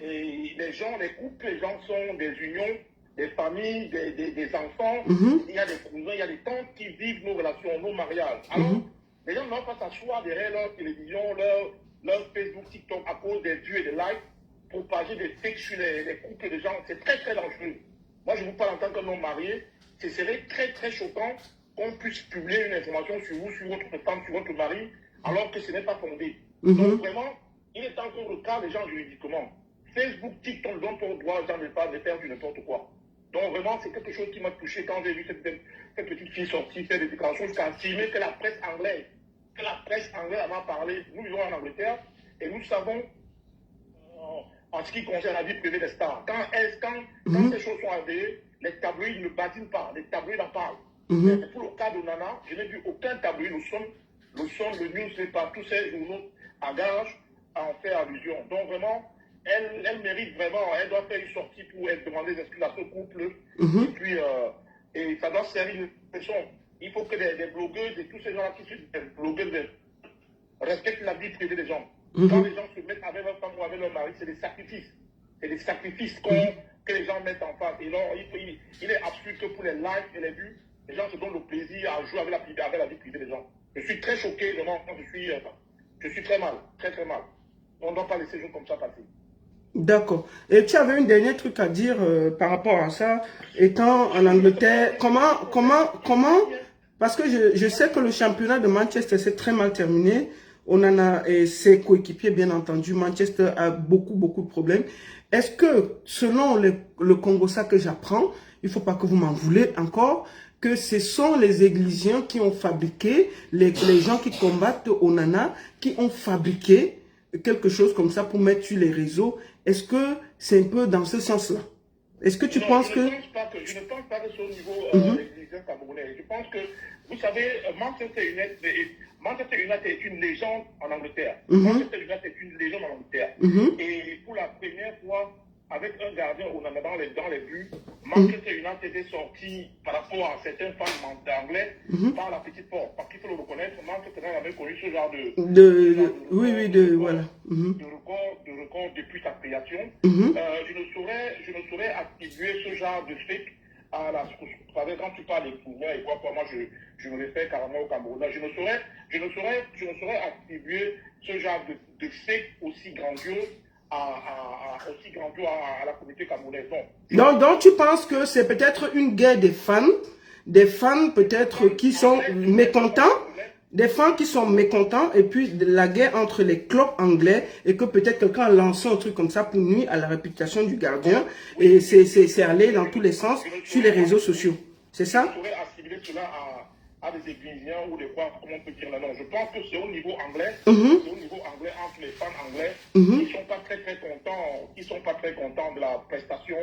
Et les gens, les couples, les gens sont des unions, des familles, des enfants. Il y a des cousins, il y a des tantes qui vivent nos relations, nos mariages. Alors, les gens n'ont pas s'asseoir derrière leur télévision, leur Facebook, TikTok à cause des vues et des likes, propager des fakes sur les couples des gens. C'est très très dangereux. Moi, je vous parle en tant qu'un homme marié, ce serait très très choquant qu'on puisse publier une information sur vous, sur votre femme, sur votre mari, alors que ce n'est pas fondé. Donc vraiment, il est temps qu'on recadre les gens juridiquement. Facebook, TikTok, dont on doit ne pas faire du n'importe quoi. Donc vraiment, c'est quelque chose qui m'a touché quand j'ai vu cette petite fille sortir faire des déclarations jusqu'à affirmer que la presse anglaise en a parlé. Nous vivons en Angleterre et nous savons, en ce qui concerne la vie privée des stars, quand ces choses sont avérées, les tabloïds ne badinent pas, les tabloïds en parlent. Mais pour le cas de Nana, je n'ai vu aucun tabloïd, le Sun, le newspaper, tous ces journaux à gage à en faire allusion. Donc vraiment, elle mérite vraiment, elle doit faire une sortie pour demander des excuses à ce couple. Et puis, et ça doit servir une leçon. Il faut que des blogueurs, tous ces gens-là qui sont des blogueurs, respectent la vie privée des gens. Quand les gens se mettent avec leur femme ou avec leur mari, c'est des sacrifices. C'est des sacrifices que les gens mettent en face. Et alors, il est absurde que pour les likes et les vues, les gens se donnent le plaisir à jouer avec la vie privée des gens. Je suis très choqué, vraiment, je suis très mal, très très mal. On ne doit pas laisser les choses comme ça passer. D'accord. Et tu avais un dernier truc à dire par rapport à ça, étant en Angleterre, comment, parce que je sais que le championnat de Manchester s'est très mal terminé. Onana et ses coéquipiers, bien entendu, Manchester a beaucoup de problèmes. Est-ce que, selon le Congossa que j'apprends, il ne faut pas que vous m'en voulez encore, que ce sont les Églisiens qui ont fabriqué, les gens qui combattent Onana, qui ont fabriqué quelque chose comme ça pour mettre sur les réseaux. Est-ce que c'est un peu dans ce sens-là? Est-ce que tu penses que... Je ne pense pas que c'est au niveau des Églisiens camerounais. Je pense que, vous savez, Manchester United est une légende en Angleterre. Manchester United est une légende en Angleterre. Et pour la première fois, avec un gardien Onana dans les buts, Manchester United est sorti par rapport à certains fans anglais par la petite porte. Parce qu'il faut le reconnaître, Manchester United avait connu ce genre de record depuis sa création. Je ne saurais attribuer ce genre de fait à la... Vous savez, quand tu parles des Kenya et quoi, moi je me réfère carrément au Cameroun. Je ne saurais attribuer ce genre de fait aussi grandiose à la communauté camerounaise. Donc tu penses que c'est peut-être une guerre des fans peut-être qui sont mécontents, des fans qui sont mécontents, et puis de la guerre entre les clubs anglais, et que peut-être quelqu'un a lancé un truc comme ça pour nuire à la réputation du gardien, et c'est allé dans tous les sens sur les réseaux sociaux. C'est ça? Je pourrais assimiler cela à des Églisiens ou des quoi, comment on peut dire là. Non, je pense que c'est au niveau anglais, c'est au niveau anglais, entre les fans anglais, qui sont pas très contents de la prestation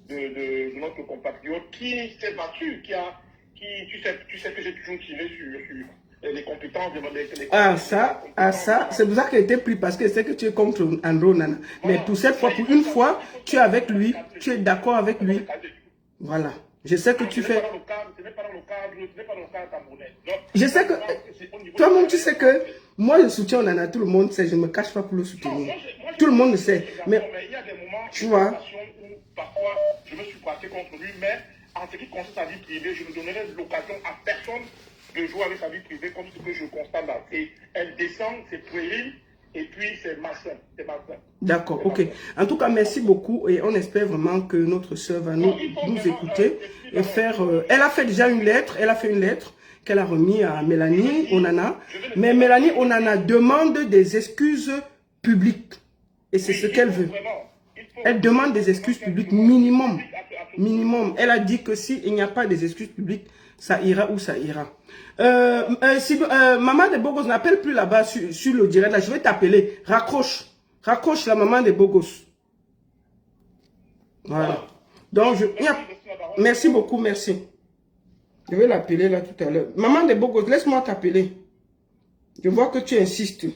de notre compatriote qui s'est battu, tu sais que j'ai toujours tiré sur les compétences c'est pour ça qu'il était pris, parce que c'est que tu es contre Andrew Onana. Mais pour cette fois, pour une fois, tu es avec lui, tu es d'accord avec lui. Voilà. Je sais que tu fais... Je sais que... Toi-même, tu sais que moi, je soutiens Onana, tout le monde sait, je ne me cache pas pour le soutenir. Tout le monde le sait. Mais il y a des moments, tu vois, où parfois, je me suis braqué contre lui, mais en ce qui concerne sa vie privée, je ne donnerai l'occasion à personne de jouer avec sa vie privée comme ce que je constate là. Et elle descend, c'est puéril, et puis c'est malsain. D'accord, ok. En tout cas, merci beaucoup, et on espère vraiment que notre sœur va nous écouter et faire... elle a fait déjà une lettre, qu'elle a remise à Mélanie Onana. Mais Mélanie Onana demande des excuses publiques. Et c'est ce qu'elle veut. Elle demande des excuses publiques minimum. Elle a dit que s'il n'y a pas des excuses publiques, ça ira où ça ira. Maman de Bogos n'appelle plus là-bas sur le direct. Là, je vais t'appeler. Raccroche la maman de Bogos. Voilà. Donc, merci beaucoup, merci. Je vais l'appeler là tout à l'heure. Maman de Bogos, laisse-moi t'appeler. Je vois que tu insistes.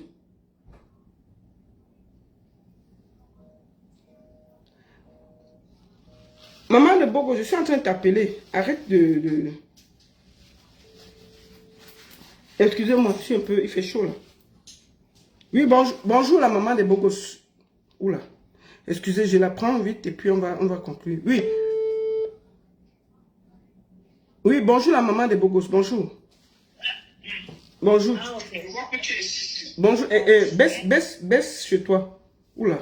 Maman de Bogos, je suis en train de t'appeler. Arrête de... Excusez-moi, je suis un peu... Il fait chaud là. Oui, bonjour la maman de Bogos. Oula. Excusez, je la prends vite et puis on va conclure. Oui. Oui, bonjour la maman de Bogos, bonjour. Bonjour. Bonjour, baisse chez toi. Oula.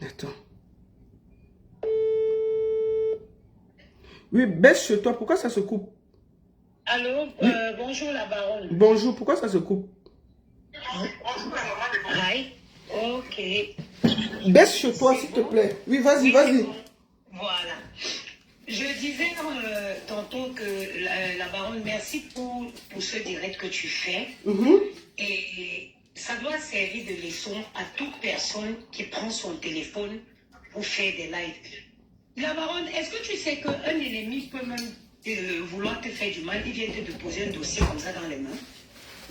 Attends. Oui, baisse chez toi, pourquoi ça se coupe? Allô, bonjour la baronne. Bonjour, pourquoi ça se coupe? Hi. Ok. Baisse chez toi, s'il te plaît. Oui, vas-y. Voilà. Je disais tantôt que la baronne, merci pour ce direct que tu fais. Et ça doit servir de leçon à toute personne qui prend son téléphone pour faire des lives. La baronne, est-ce que tu sais qu'un ennemi peut même vouloir te faire du mal, il vient te déposer un dossier comme ça dans les mains?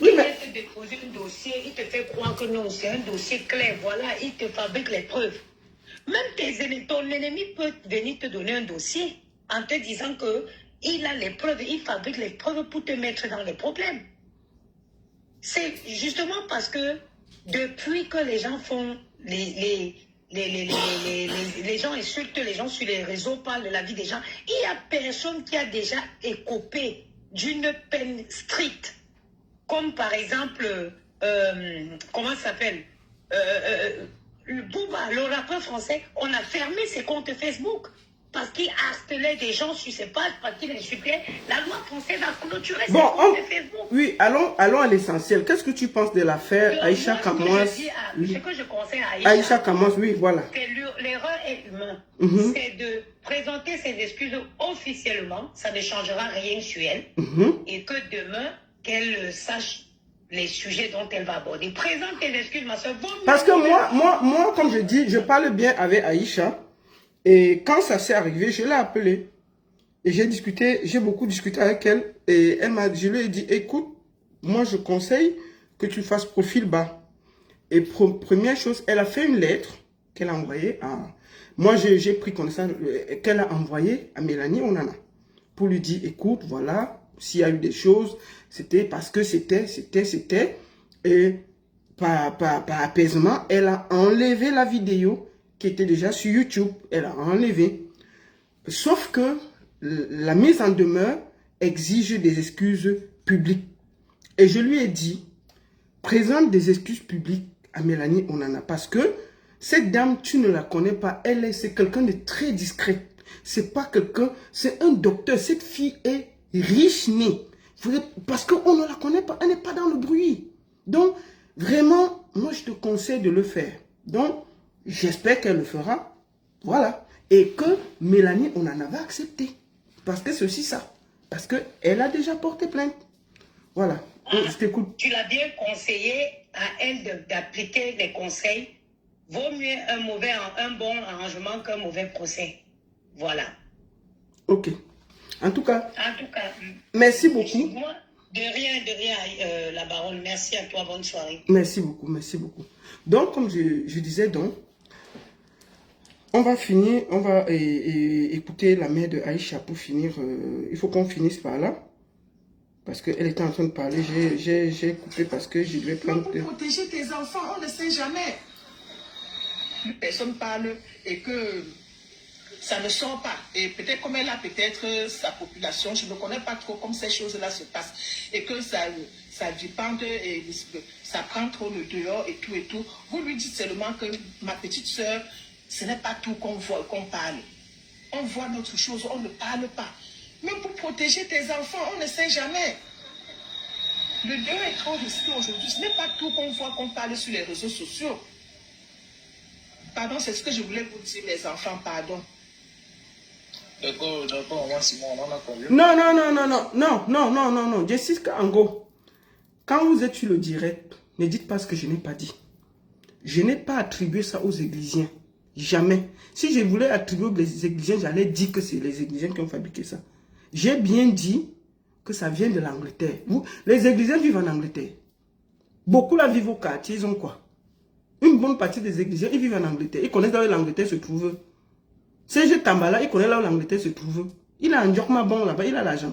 Il vient te déposer un dossier, il te fait croire que non, c'est un dossier clair, voilà, il te fabrique les preuves. Même tes ennemis, ton ennemi peut venir te donner un dossier en te disant qu'il a les preuves, il fabrique les preuves pour te mettre dans les problèmes. C'est justement parce que depuis que les gens font les gens insultent les gens sur les réseaux, parlent de la vie des gens, il n'y a personne qui a déjà écopé d'une peine stricte. Comme par exemple, comment ça s'appelle Booba, le rappeur français, on a fermé ses comptes Facebook parce qu'il harcelait des gens sur ses pages, parce qu'il insultait. La loi française a clôturé ses comptes Facebook. Oui, allons à l'essentiel. Qu'est-ce que tu penses de l'affaire Aïcha Kamwas? Ce que je conseille à Aïcha Kamwas, oui, voilà. L'erreur est humaine. C'est de présenter ses excuses officiellement. Ça ne changera rien sur elle. Et que demain, qu'elle sache les sujets dont elle va aborder. Présente tes excuses, ma soeur. Parce que moi, comme je dis, je parle bien avec Aïcha. Et quand ça s'est arrivé, je l'ai appelée. Et j'ai beaucoup discuté avec elle. Et je lui ai dit, écoute, moi je conseille que tu fasses profil bas. Et première chose, elle a fait une lettre qu'elle a envoyée à... Moi, j'ai pris connaissance qu'elle a envoyée à Mélanie Onana. Pour lui dire, écoute, voilà, s'il y a eu des choses, c'était parce que c'était. Et par apaisement, elle a enlevé la vidéo qui était déjà sur YouTube. Elle a enlevé. Sauf que la mise en demeure exige des excuses publiques. Et je lui ai dit, présente des excuses publiques à Mélanie Onana. Parce que cette dame, tu ne la connais pas. C'est quelqu'un de très discret. C'est pas quelqu'un, c'est un docteur. Cette fille est riche née. Parce qu'on ne la connaît pas. Elle n'est pas dans le bruit. Donc, vraiment, moi, je te conseille de le faire. Donc, j'espère qu'elle le fera. Voilà. Et que Mélanie, on en avait accepté. Parce que c'est aussi ça. Parce qu'elle a déjà porté plainte. Voilà. Je t'écoute. Tu l'as bien conseillé à elle d'appliquer les conseils. Vaut mieux un bon arrangement qu'un mauvais procès. Voilà. Ok. En tout cas, merci beaucoup. Moi, de rien, la baronne. Merci à toi. Bonne soirée. Merci beaucoup. Donc, comme je disais, donc, on va finir, on va écouter la mère de Aïcha pour finir. Il faut qu'on finisse par là. Parce qu'elle était en train de parler. J'ai coupé parce que je devais prendre... Pour protéger tes enfants, on ne sait jamais. Personne parle et que ça ne sort pas. Et peut-être comme elle a peut-être sa population, je ne connais pas trop comment ces choses-là se passent. Et que ça dépend et ça prend trop le dehors et tout. Vous lui dites seulement que ma petite soeur, ce n'est pas tout qu'on voit, qu'on parle. On voit notre chose, on ne parle pas. Même pour protéger tes enfants, on ne sait jamais. Le dehors est trop risqué aujourd'hui. Ce n'est pas tout qu'on voit, qu'on parle sur les réseaux sociaux. Pardon, c'est ce que je voulais vous dire, les enfants, pardon. D'accord, moi, Simon, on en a parlé. Non. Jessica Ango, quand vous êtes sur le direct, ne dites pas ce que je n'ai pas dit. Je n'ai pas attribué ça aux Églisiens. Jamais. Si je voulais attribuer aux Églisiens, j'allais dire que c'est les Églisiens qui ont fabriqué ça. J'ai bien dit que ça vient de l'Angleterre. Les Églisiens vivent en Angleterre. Beaucoup là vivent au quartier, ils ont quoi? Une bonne partie des Églisiens, ils vivent en Angleterre. Ils connaissent là où l'Angleterre se trouve. Serge Tambala, il connaît là où l'Angleterre se trouve. Il a un Jokma bon là-bas, il a l'argent.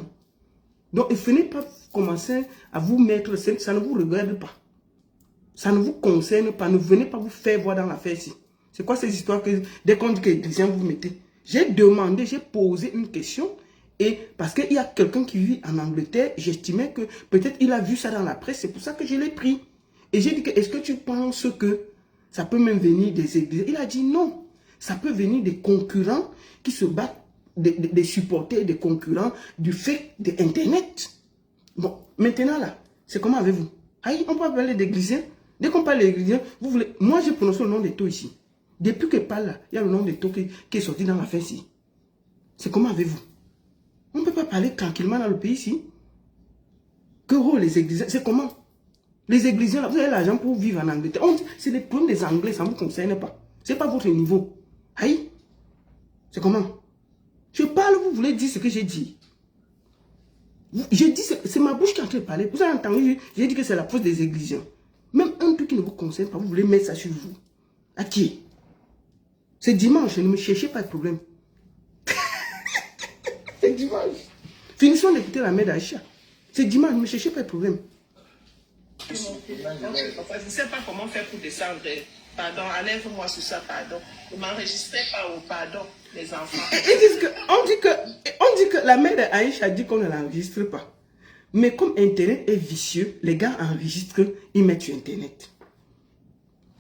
Donc, il ne faut pas commencer à vous mettre, ça ne vous regarde pas. Ça ne vous concerne pas. Ne venez pas vous faire voir dans l'affaire ici. C'est quoi ces histoires que dès qu'on dit que les Églisiens vous mettez? J'ai demandé, j'ai posé une question. Et parce qu'il y a quelqu'un qui vit en Angleterre, j'estimais que peut-être il a vu ça dans la presse. C'est pour ça que je l'ai pris. Et j'ai dit que est-ce que tu penses que ça peut même venir des églises? Il a dit non. Ça peut venir des concurrents qui se battent, des supporters, des concurrents du fait d'Internet. Bon, maintenant là, c'est comment avec vous? Aïe, on peut parler d'églisiens. Dès qu'on parle d'églisiens, vous voulez... Moi, j'ai prononcé le nom des taux ici. Depuis que je parle là, il y a le nom des taux qui est sorti dans la fin ici. C'est comment avec vous? On ne peut pas parler tranquillement dans le pays ici. Que oh, les églises, c'est comment? Les églises, là, vous avez l'argent pour vivre en Angleterre. C'est les problèmes des Anglais, ça ne vous concerne pas. Ce n'est pas votre niveau. Aïe, c'est comment? Je parle, vous voulez dire ce que j'ai dit. J'ai dit, c'est ma bouche qui est en train de parler. Vous avez entendu, j'ai dit que c'est la faute des églises. Même un truc qui ne vous concerne pas, vous voulez mettre ça sur vous. À qui? C'est dimanche, ne me cherchez pas de problème. C'est dimanche. Finissons d'écouter la mère d'Aïcha. C'est dimanche, ne me cherchez pas de problème. Je ne sais pas comment faire pour descendre. Pardon, enlève-moi sur ça, pardon. Ne m'enregistrez pas au pardon, les enfants. On dit que la mère d'Aïcha dit qu'on ne l'enregistre pas. Mais comme Internet est vicieux, les gars enregistrent, ils mettent sur Internet.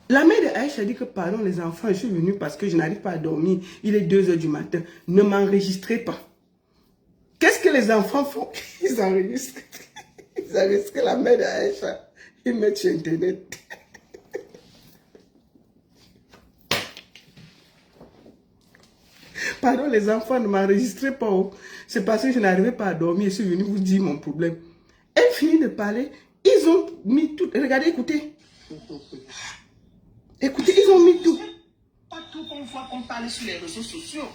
La mère d'Aïcha dit que, pardon les enfants, je suis venue parce que je n'arrive pas à dormir. Il est 2 h du matin. Ne m'enregistrez pas. Qu'est-ce que les enfants font? Ils enregistrent. Ils enregistrent la mère d'Aïcha. Ils mettent sur Internet. Pardon les enfants, ne m'enregistrez pas. C'est parce que je n'arrivais pas à dormir. Je suis venue vous dire mon problème. Elle finit de parler. Ils ont mis tout. Regardez, écoutez. Écoutez, ils ont mis tout. Pas tout qu'on voit qu'on parle sur les réseaux sociaux.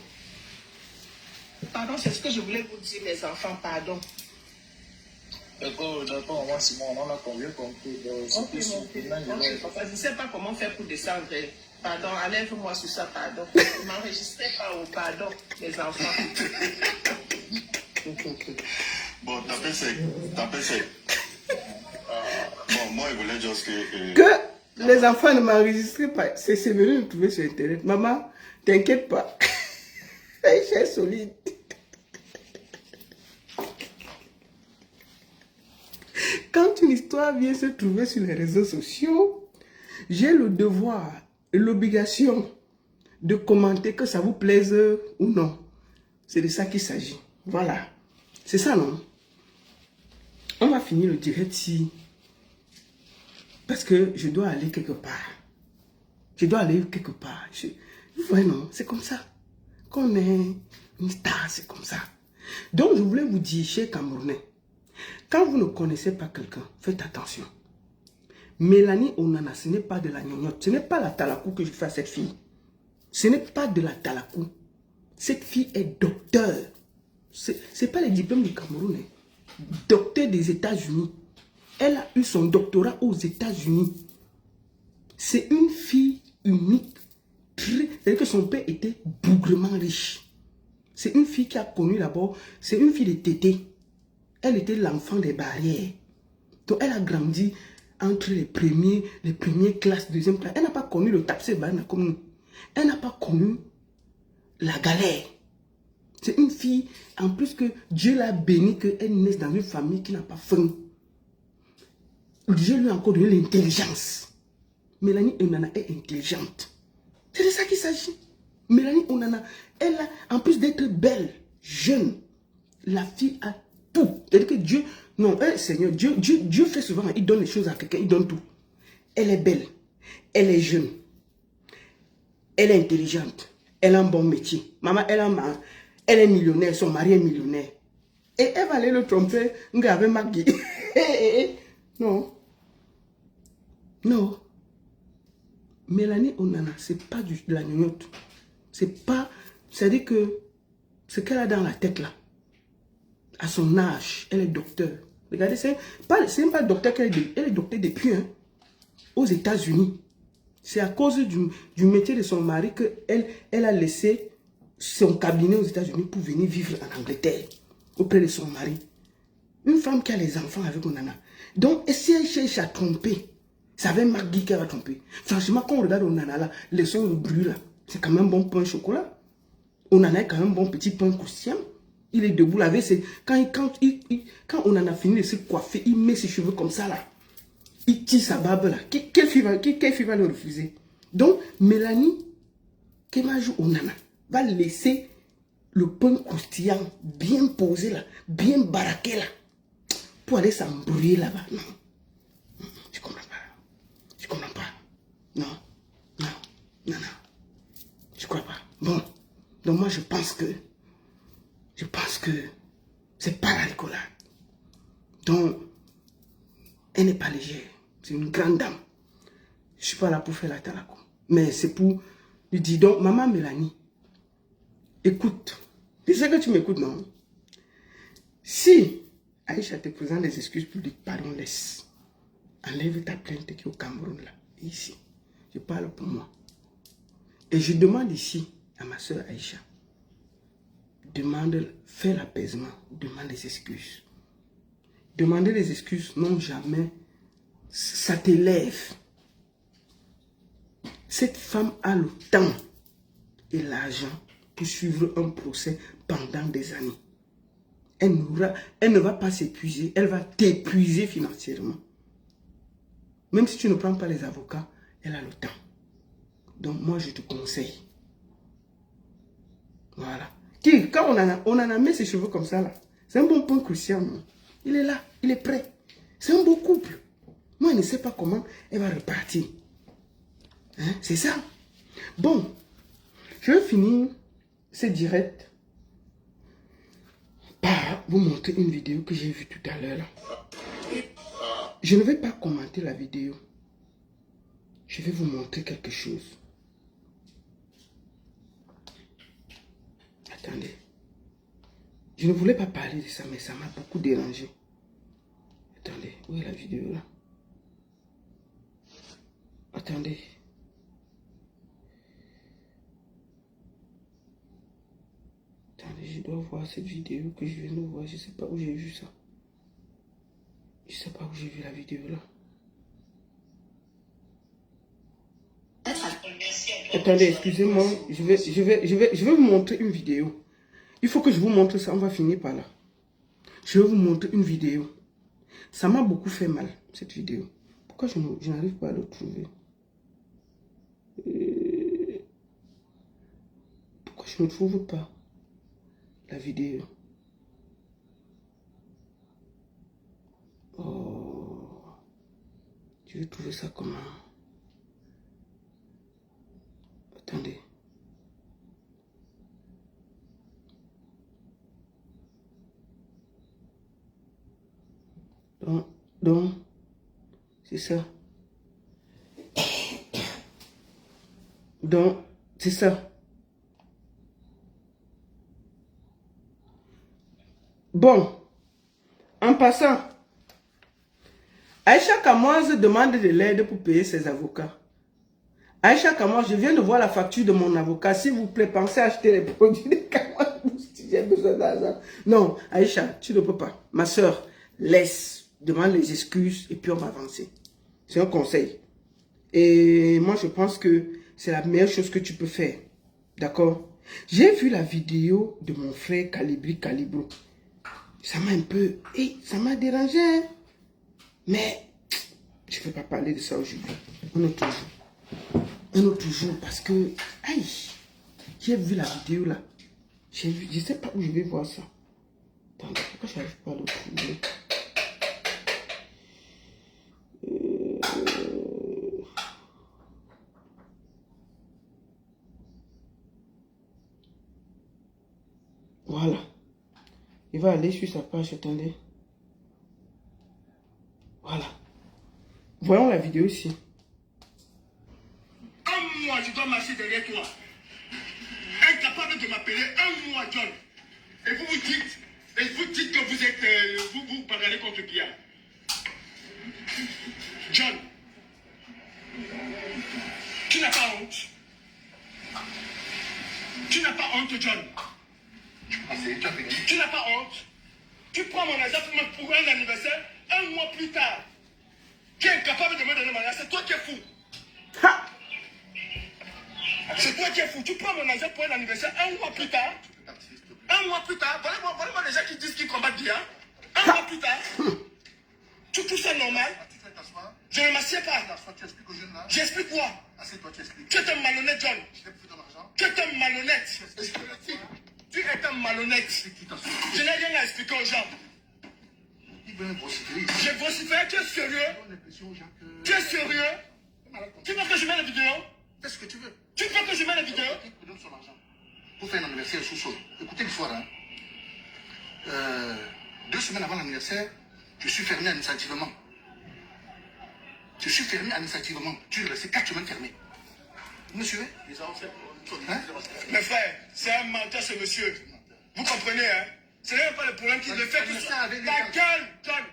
Pardon, c'est ce que je voulais vous dire, les enfants, pardon. D'accord, moi Simon, on en a combien compris. Je ne sais pas comment faire pour descendre. Pardon, enlève-moi sur ça, pardon. Ne m'enregistrez pas au pardon, les enfants. Bon, tapez sec. Bon, moi, je voulais juste que les enfants ne m'enregistrent pas. C'est venu me trouver sur Internet. Maman, t'inquiète pas. Aïcha est solide. Quand une histoire vient se trouver sur les réseaux sociaux, j'ai le devoir et l'obligation de commenter que ça vous plaise ou non. C'est de ça qu'il s'agit. Voilà. C'est ça, non? On va finir le direct si... Parce que je dois aller quelque part. Je dois aller quelque part. Vous voyez, non? C'est comme ça. Quand on est une star, c'est comme ça. Donc, je voulais vous dire, chers Camerounais, quand vous ne connaissez pas quelqu'un, faites attention. Mélanie Onana, ce n'est pas de la gnognotte. Ce n'est pas la talakou que je fais à cette fille. Ce n'est pas de la talakou. Cette fille est docteur. Ce n'est pas les diplômes du Cameroun. Docteur des États-Unis. Elle a eu son doctorat aux États-Unis. C'est une fille unique. C'est-à-dire que son père était bougrement riche. C'est une fille qui a connu d'abord, c'est une fille de tété. Elle était l'enfant des barrières. Donc elle a grandi entre les premières classes, deuxième classe. Elle n'a pas connu le tapsé banane comme nous. Elle n'a pas connu la galère. C'est une fille, en plus que Dieu l'a bénie, qu'elle naisse dans une famille qui n'a pas faim. Dieu lui a encore donné l'intelligence. Mélanie Onana est intelligente. C'est de ça qu'il s'agit. Mélanie Onana, elle a, en plus d'être belle, jeune, la fille a tout. C'est-à-dire que Dieu, non, Seigneur, Dieu fait souvent, il donne les choses à quelqu'un, il donne tout. Elle est belle, elle est jeune, elle est intelligente, elle a un bon métier. Maman, elle est millionnaire, son mari est millionnaire. Et elle va aller le tromper avec Maggie. Non. Non. Mélanie Onana, c'est pas de la gnognotte. C'est pas... C'est-à-dire que ce qu'elle a dans la tête là, à son âge, elle est docteur. Regardez, c'est même pas docteur qu'elle est, elle est docteur depuis, hein, aux États-Unis. C'est à cause du métier de son mari qu'elle a laissé son cabinet aux États-Unis pour venir vivre en Angleterre, auprès de son mari. Une femme qui a les enfants avec Onana. Donc, et si elle cherche à tromper, c'est avec Maggie qu'elle va tromper. Franchement, quand on regarde Onana là, les sons le bruit là, c'est quand même bon pain au chocolat. Onana est quand même bon petit pain croustillant. Il est debout là, avec ses... Quand Onana fini de se coiffer, il met ses cheveux comme ça là. Il tire sa barbe là. Quelle fille va le refuser? Donc, Mélanie, Kemajou Onana, va laisser le pain croustillant bien posé là, bien baraqué là, pour aller s'embrouiller là-bas. Non. Je comprends pas. Je comprends pas. Non. Non. Non, non. Je crois pas. Bon. Donc moi, je pense que c'est pas la rigolade. Donc, elle n'est pas légère. C'est une grande dame. Je suis pas là pour faire la talakou. Mais c'est pour lui dire, donc, maman Mélanie, écoute. Je sais que tu m'écoutes, non? Si Aïcha te présente des excuses publiques, pardon, laisse. Enlève ta plainte qui est au Cameroun, là. Ici. Je parle pour moi. Et je demande ici à ma soeur Aïcha, fais l'apaisement, demande des excuses. Demander des excuses n'ont jamais ça t'élève. Cette femme a le temps et l'argent pour suivre un procès pendant des années. Elle ne va pas s'épuiser, elle va t'épuiser financièrement. Même si tu ne prends pas les avocats, elle a le temps. Donc moi je te conseille. Voilà. Quand on en a mis ses cheveux comme ça là, c'est un bon point crucial. Non? Il est là, il est prêt. C'est un beau couple. Moi je ne sais pas comment elle va repartir. Hein? C'est ça. Bon, je vais finir ce direct par vous montrer une vidéo que j'ai vue tout à l'heure. Je ne vais pas commenter la vidéo. Je vais vous montrer quelque chose. Attendez. Je ne voulais pas parler de ça, mais ça m'a beaucoup dérangé. Attendez, où est la vidéo là? Attendez. Attendez, je dois voir cette vidéo que je viens de voir. Je ne sais pas où j'ai vu ça. Je ne sais pas où j'ai vu la vidéo là. Attendez, excusez-moi. Je vais vous montrer une vidéo. Il faut que je vous montre ça. On va finir par là. Je vais vous montrer une vidéo. Ça m'a beaucoup fait mal, cette vidéo. Pourquoi je n'arrive pas à le trouver? Pourquoi je ne trouve pas la vidéo? Oh. Je vais trouver ça comment? Attendez. Donc, c'est ça. Donc, c'est ça. Bon, en passant, Aïcha Kamoise demande de l'aide pour payer ses avocats. Aïcha Kamoise, je viens de voir la facture de mon avocat. S'il vous plaît, pensez à acheter les produits de Kamoise si j'ai besoin d'argent. Non, Aïcha, tu ne peux pas. Ma soeur, laisse. Demande les excuses et puis on va avancer. C'est un conseil. Et moi, je pense que c'est la meilleure chose que tu peux faire. D'accord? J'ai vu la vidéo de mon frère Calibro. Ça m'a un peu... ça m'a dérangé. Hein? Mais je ne vais pas parler de ça aujourd'hui. Un autre jour. Un autre jour parce que... Aïe! J'ai vu la vidéo là. Je ne sais pas où je vais voir ça. Attendez, pourquoi je n'arrive pas à le trouver? Voilà. Il va aller sur sa page, attendez. Voilà. Voyons la vidéo ici. Un mois, je dois marcher derrière toi. Incapable de m'appeler un mois, John. Et vous dites que vous êtes... vous parlez contre Pia. John, tu n'as pas honte. Tu n'as pas honte, John. Tu n'as pas honte. Tu prends mon argent pour un anniversaire, un mois plus tard. Tu es incapable de me donner mon argent. C'est toi qui es fou. Ha! C'est toi qui es fou. Tu prends mon argent pour un anniversaire, un mois plus tard. Un mois plus tard. Voilà les gens qui disent qu'ils combattent bien. Un mois plus tard. Tu trouves ça normal? Je ne m'assieds pas. J'explique quoi? Tu es un malhonnête, John. Tu es un malhonnête. Tu es un malhonnête. Je n'ai rien à expliquer aux gens. Je vocifère, tu es sérieux? Tu es sérieux? Tu veux que je mette la vidéo? Fais ce que tu veux. Tu veux que je mette la vidéo? Il donne son argent pour faire un anniversaire sous-sol. Écoutez l'histoire. Hein. 2 semaines avant l'anniversaire, je suis fermé administrativement. Je suis fermé administrativement. Je suis resté 4 semaines fermé. Vous me suivez? Hein? Mes frères, c'est un menteur ce monsieur. Vous comprenez, hein? Ce n'est pas le problème qui le fait que ta gueule, John.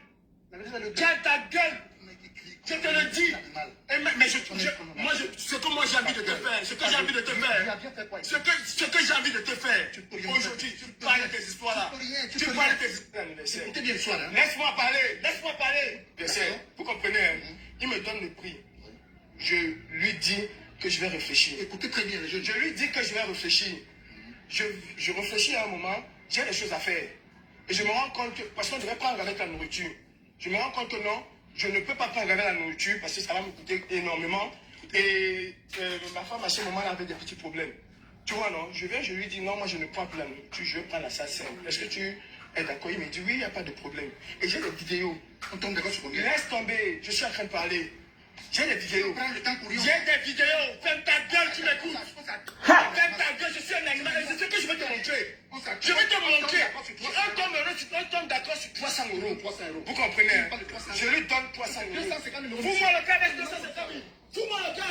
Tiens ta gueule. Je te le dis. Ce que moi j'ai envie de te faire, ce que j'ai envie de te faire, ce que j'ai envie de te faire, aujourd'hui, tu parles de tes histoires là. Tu parles de tes histoires d'anniversaire. Écoutez bien soir. Laisse-moi parler. Vous comprenez, hein? Il me donne le prix. Je lui dis que je vais réfléchir. Écoutez très bien, je lui dis que je vais réfléchir. Je réfléchis à un moment, j'ai des choses à faire. Et je me rends compte que, parce qu'on devait prendre avec la nourriture, je me rends compte que non, je ne peux pas prendre avec la nourriture parce que ça va me coûter énormément. Et ma femme à ce moment-là avait des petits problèmes. Tu vois, non, je lui dis non, moi je ne prends plus la nourriture, je vais prendre la salsa. Est-ce que tu es d'accord? Il me dit oui, il n'y a pas de problème. Et j'ai des vidéos. On tombe d'accord sur combien? Laisse tomber, je suis en train de parler. J'ai des vidéos. J'ai des vidéos. Ferme ta gueule, tu m'écoutes. Ferme ta gueule, je suis un animal. C'est ce que je vais te montrer. Je vais te montrer. Un tombe d'accord sur 300 euros. Vous comprenez, hein? Je lui donne 300 euros. Fous-moi le cas avec 250 000. Fous-moi le cas.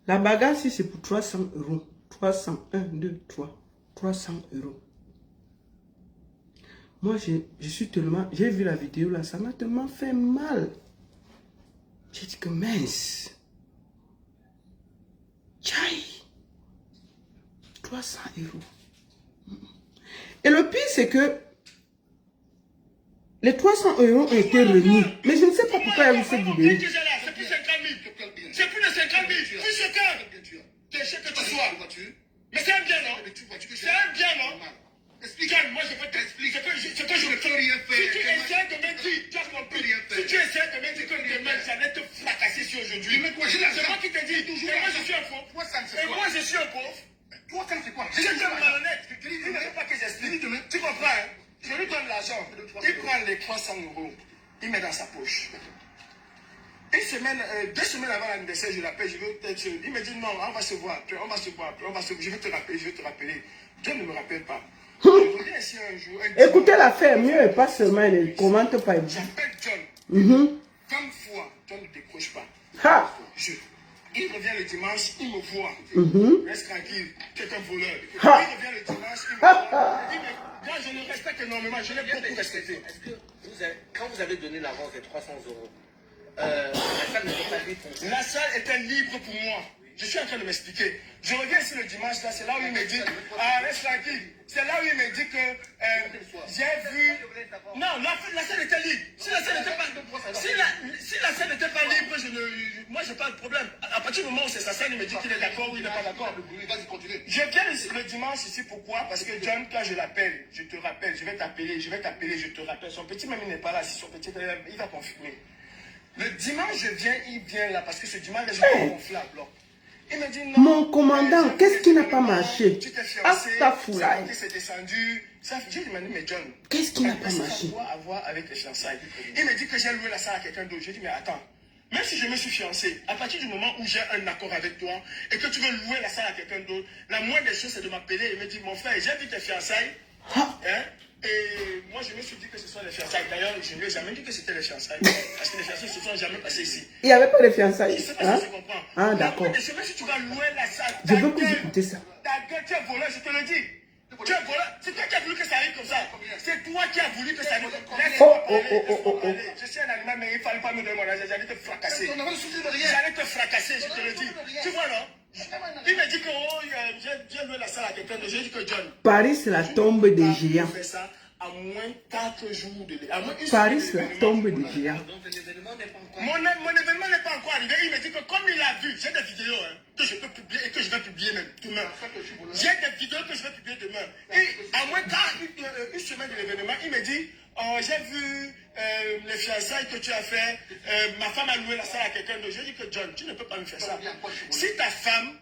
La bagarre, si c'est pour 300 euros. 300, 1, 2, 3. 300 euros. Moi, je suis tellement... J'ai vu la vidéo là, ça m'a tellement fait mal. J'ai dit que mince. Tchaï. 300 euros. Et le pire, c'est que les 300 euros ont été remis. Mais je ne sais pas pourquoi il y a eu cette vidéo. C'est plus 50 000. C'est plus de 50 000. Plus ce que. Déchet que tu sois. Mais c'est un bien, non? C'est un bien, non? Explique, moi je vais t'expliquer ce que je ne peux rien faire. Si tu essaies de me dire, tu as compris. Si tu essaies de me dire que demain j'allais te fracasser sur aujourd'hui. C'est moi qui te dis, et moi je suis un pauvre. Et moi je suis un pauvre. Toi, ça c'est quoi? Je suis un malhonnête. Il ne faut pas que j'explique. Tu comprends, hein? Je lui donne l'argent. Il prend les 300 euros. Il met dans sa poche. Une semaine, 2 semaines avant l'anniversaire, je l'appelle, il me dit non, on va se voir, je vais te rappeler. Dieu ne me rappelle pas. Écoutez l'affaire, mieux et pas seulement, il ne commente pas. J'appelle John. 20 fois, John ne décroche pas. Il revient le dimanche, il me voit. Reste tranquille, tu es un voleur. Il revient le dimanche, il me voit. Moi, je le respecte énormément, je l'ai beaucoup respecté. Est-ce que quand vous avez donné l'avance de 300 euros, la salle n'était pas libre pour vous? La salle était libre pour moi. Je suis en train de m'expliquer. Je reviens ici le dimanche, là, c'est là où il me dit, reste tranquille. C'est là où il me dit que j'ai vu... Non, la salle était libre. Si la salle n'était pas libre, moi, je n'ai pas de problème. À partir du moment où c'est sa salle, il me dit qu'il est d'accord ou il n'est pas d'accord. Je viens ici le dimanche ici, pourquoi? Parce que John, quand je l'appelle, je te rappelle, je vais t'appeler, je te rappelle. Son petit même, il n'est pas là. Si son petit, il va confirmer. Le dimanche, il vient là, parce que ce dimanche, je vais gonfler à bloc. Il me dit non. Mon commandant, qu'est-ce qui n'a pas marché? Tu t'es fiancé, c'est descendu. J'ai demandé, mais John, qu'est-ce qui n'a pas marché? Ça doit avoir avec les fiançailles. Il me dit que j'ai loué la salle à quelqu'un d'autre. J'ai dit, mais attends, même si je me suis fiancé, à partir du moment où j'ai un accord avec toi et que tu veux louer la salle à quelqu'un d'autre, la moindre des choses, c'est de m'appeler et me dire, mon frère, j'ai vu tes fiançailles. Et moi, je me suis dit que ce sont les fiançailles. D'ailleurs, je ne lui ai jamais dit que c'était les fiançailles. Parce que les fiançailles ne se sont jamais passées ici. Il n'y avait pas de fiançailles. Je ne sais pas si tu comprends. Ah, d'accord. Je sais pas si tu vas louer la salle. Je veux que vous écoutez ça. Ta gueule, tu es voleur, je te le dis. Tu es voleur. C'est toi qui as voulu que ça arrive comme ça. C'est toi qui as voulu que ça arrive. Laisse-moi parler. Je suis un animal, mais il ne fallait pas me donner mon argent. J'allais te fracasser. J'allais te fracasser, je te le dis. Tu vois, non? Il me dit que j'ai loué la salle à quelqu'un d'autre. J'ai dit que John. Paris, c'est la tombe des géants. À moins 4 jours de Paris, c'est la tombe des géants. Mon événement n'est pas encore arrivé. Il me dit que comme il a vu, j'ai des vidéos que je peux publier et que je vais publier même demain. J'ai des vidéos que je vais publier demain. Et à moins une semaine de l'événement, il me dit, j'ai vu les fiançailles que tu as fait. Ma femme a loué la salle à quelqu'un d'autre. J'ai dit que John, tu ne peux pas me faire ça. Si ta femme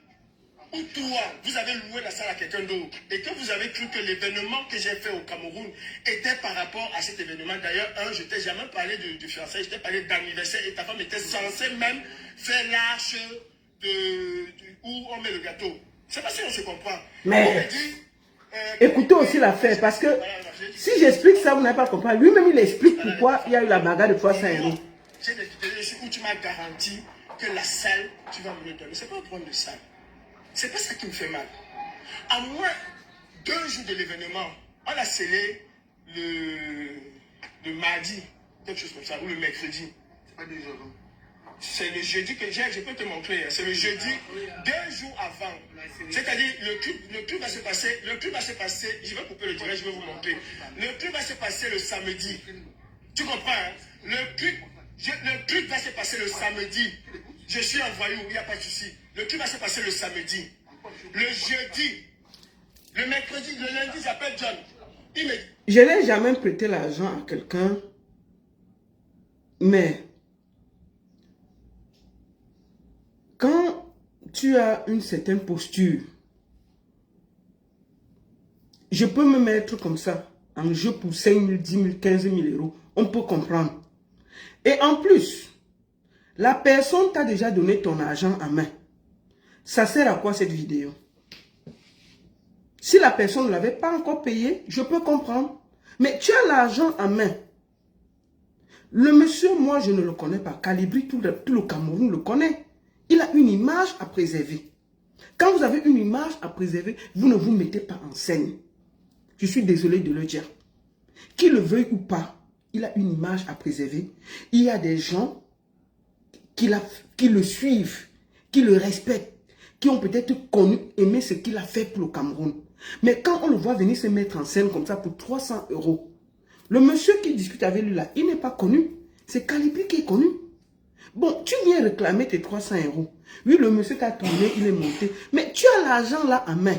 ou toi, vous avez loué la salle à quelqu'un d'autre et que vous avez cru que l'événement que j'ai fait au Cameroun était par rapport à cet événement. D'ailleurs, je t'ai jamais parlé de fiançailles, je t'ai parlé d'anniversaire et ta femme était censée même faire l'arche où on met le gâteau. C'est pas si on se comprend. Mais écoutez aussi l'affaire, parce que si j'explique ça, vous n'avez pas compris. Lui-même, il explique pourquoi il y a eu la bagarre de 300 euros. J'ai des vidéos ici où tu m'as garanti que la salle, tu vas me le donner. C'est pas un problème de salle. C'est pas ça qui me fait mal. À moins 2 jours de l'événement, on a scellé le mardi, quelque chose comme ça, ou le mercredi. C'est le jeudi que je peux te montrer. C'est le jeudi, 2 jours avant. C'est-à-dire, le truc va se passer, je vais couper le direct, je vais vous montrer. Le truc va se passer le samedi. Tu comprends, hein? Le truc va se passer le samedi. Je suis un voyou, il n'y a pas de souci. Le truc va se passer le samedi. Le jeudi, le mercredi, le lundi, j'appelle John. Il me dit... Je n'ai jamais prêté l'argent à quelqu'un, mais quand tu as une certaine posture, je peux me mettre comme ça, en jeu pour 5 000, 10 000, 15 000 euros. On peut comprendre. Et en plus, la personne t'a déjà donné ton argent en main. Ça sert à quoi cette vidéo? Si la personne ne l'avait pas encore payé, je peux comprendre. Mais tu as l'argent en main. Le monsieur, moi, je ne le connais pas. Calibri, tout le Cameroun le connaît. Il a une image à préserver. Quand vous avez une image à préserver, vous ne vous mettez pas en scène. Je suis désolé de le dire. Qu'il le veuille ou pas, il a une image à préserver. Il y a des gens qui le suivent, qui le respectent, qui ont peut-être connu, aimé ce qu'il a fait pour le Cameroun. Mais quand on le voit venir se mettre en scène comme ça pour 300 euros, le monsieur qui discute avec lui là, il n'est pas connu. C'est Calibri qui est connu. Bon, tu viens réclamer tes 300 euros. Oui, le monsieur t'a tourné, il est monté. Mais tu as l'argent là en main.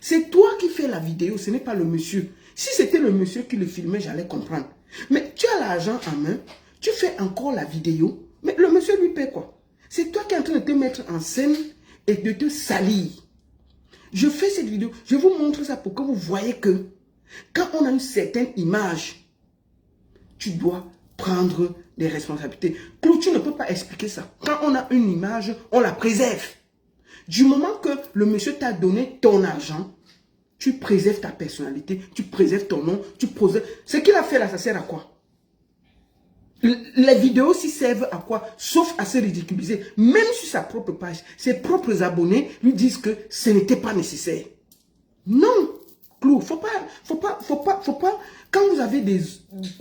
C'est toi qui fais la vidéo, ce n'est pas le monsieur. Si c'était le monsieur qui le filmait, j'allais comprendre. Mais tu as l'argent en main, tu fais encore la vidéo, mais le monsieur lui paie quoi? C'est toi qui es en train de te mettre en scène et de te salir. Je fais cette vidéo, je vous montre ça pour que vous voyez que quand on a une certaine image, tu dois prendre des responsabilités. Claude, tu ne peux pas expliquer ça. Quand on a une image, on la préserve. Du moment que le monsieur t'a donné ton argent, tu préserves ta personnalité, tu préserves ton nom, tu préserves... Ce qu'il a fait là, ça sert à quoi? Les vidéos s'y servent à quoi? Sauf à se ridiculiser. Même sur sa propre page, ses propres abonnés lui disent que ce n'était pas nécessaire. Non, Clou, faut pas. Quand vous avez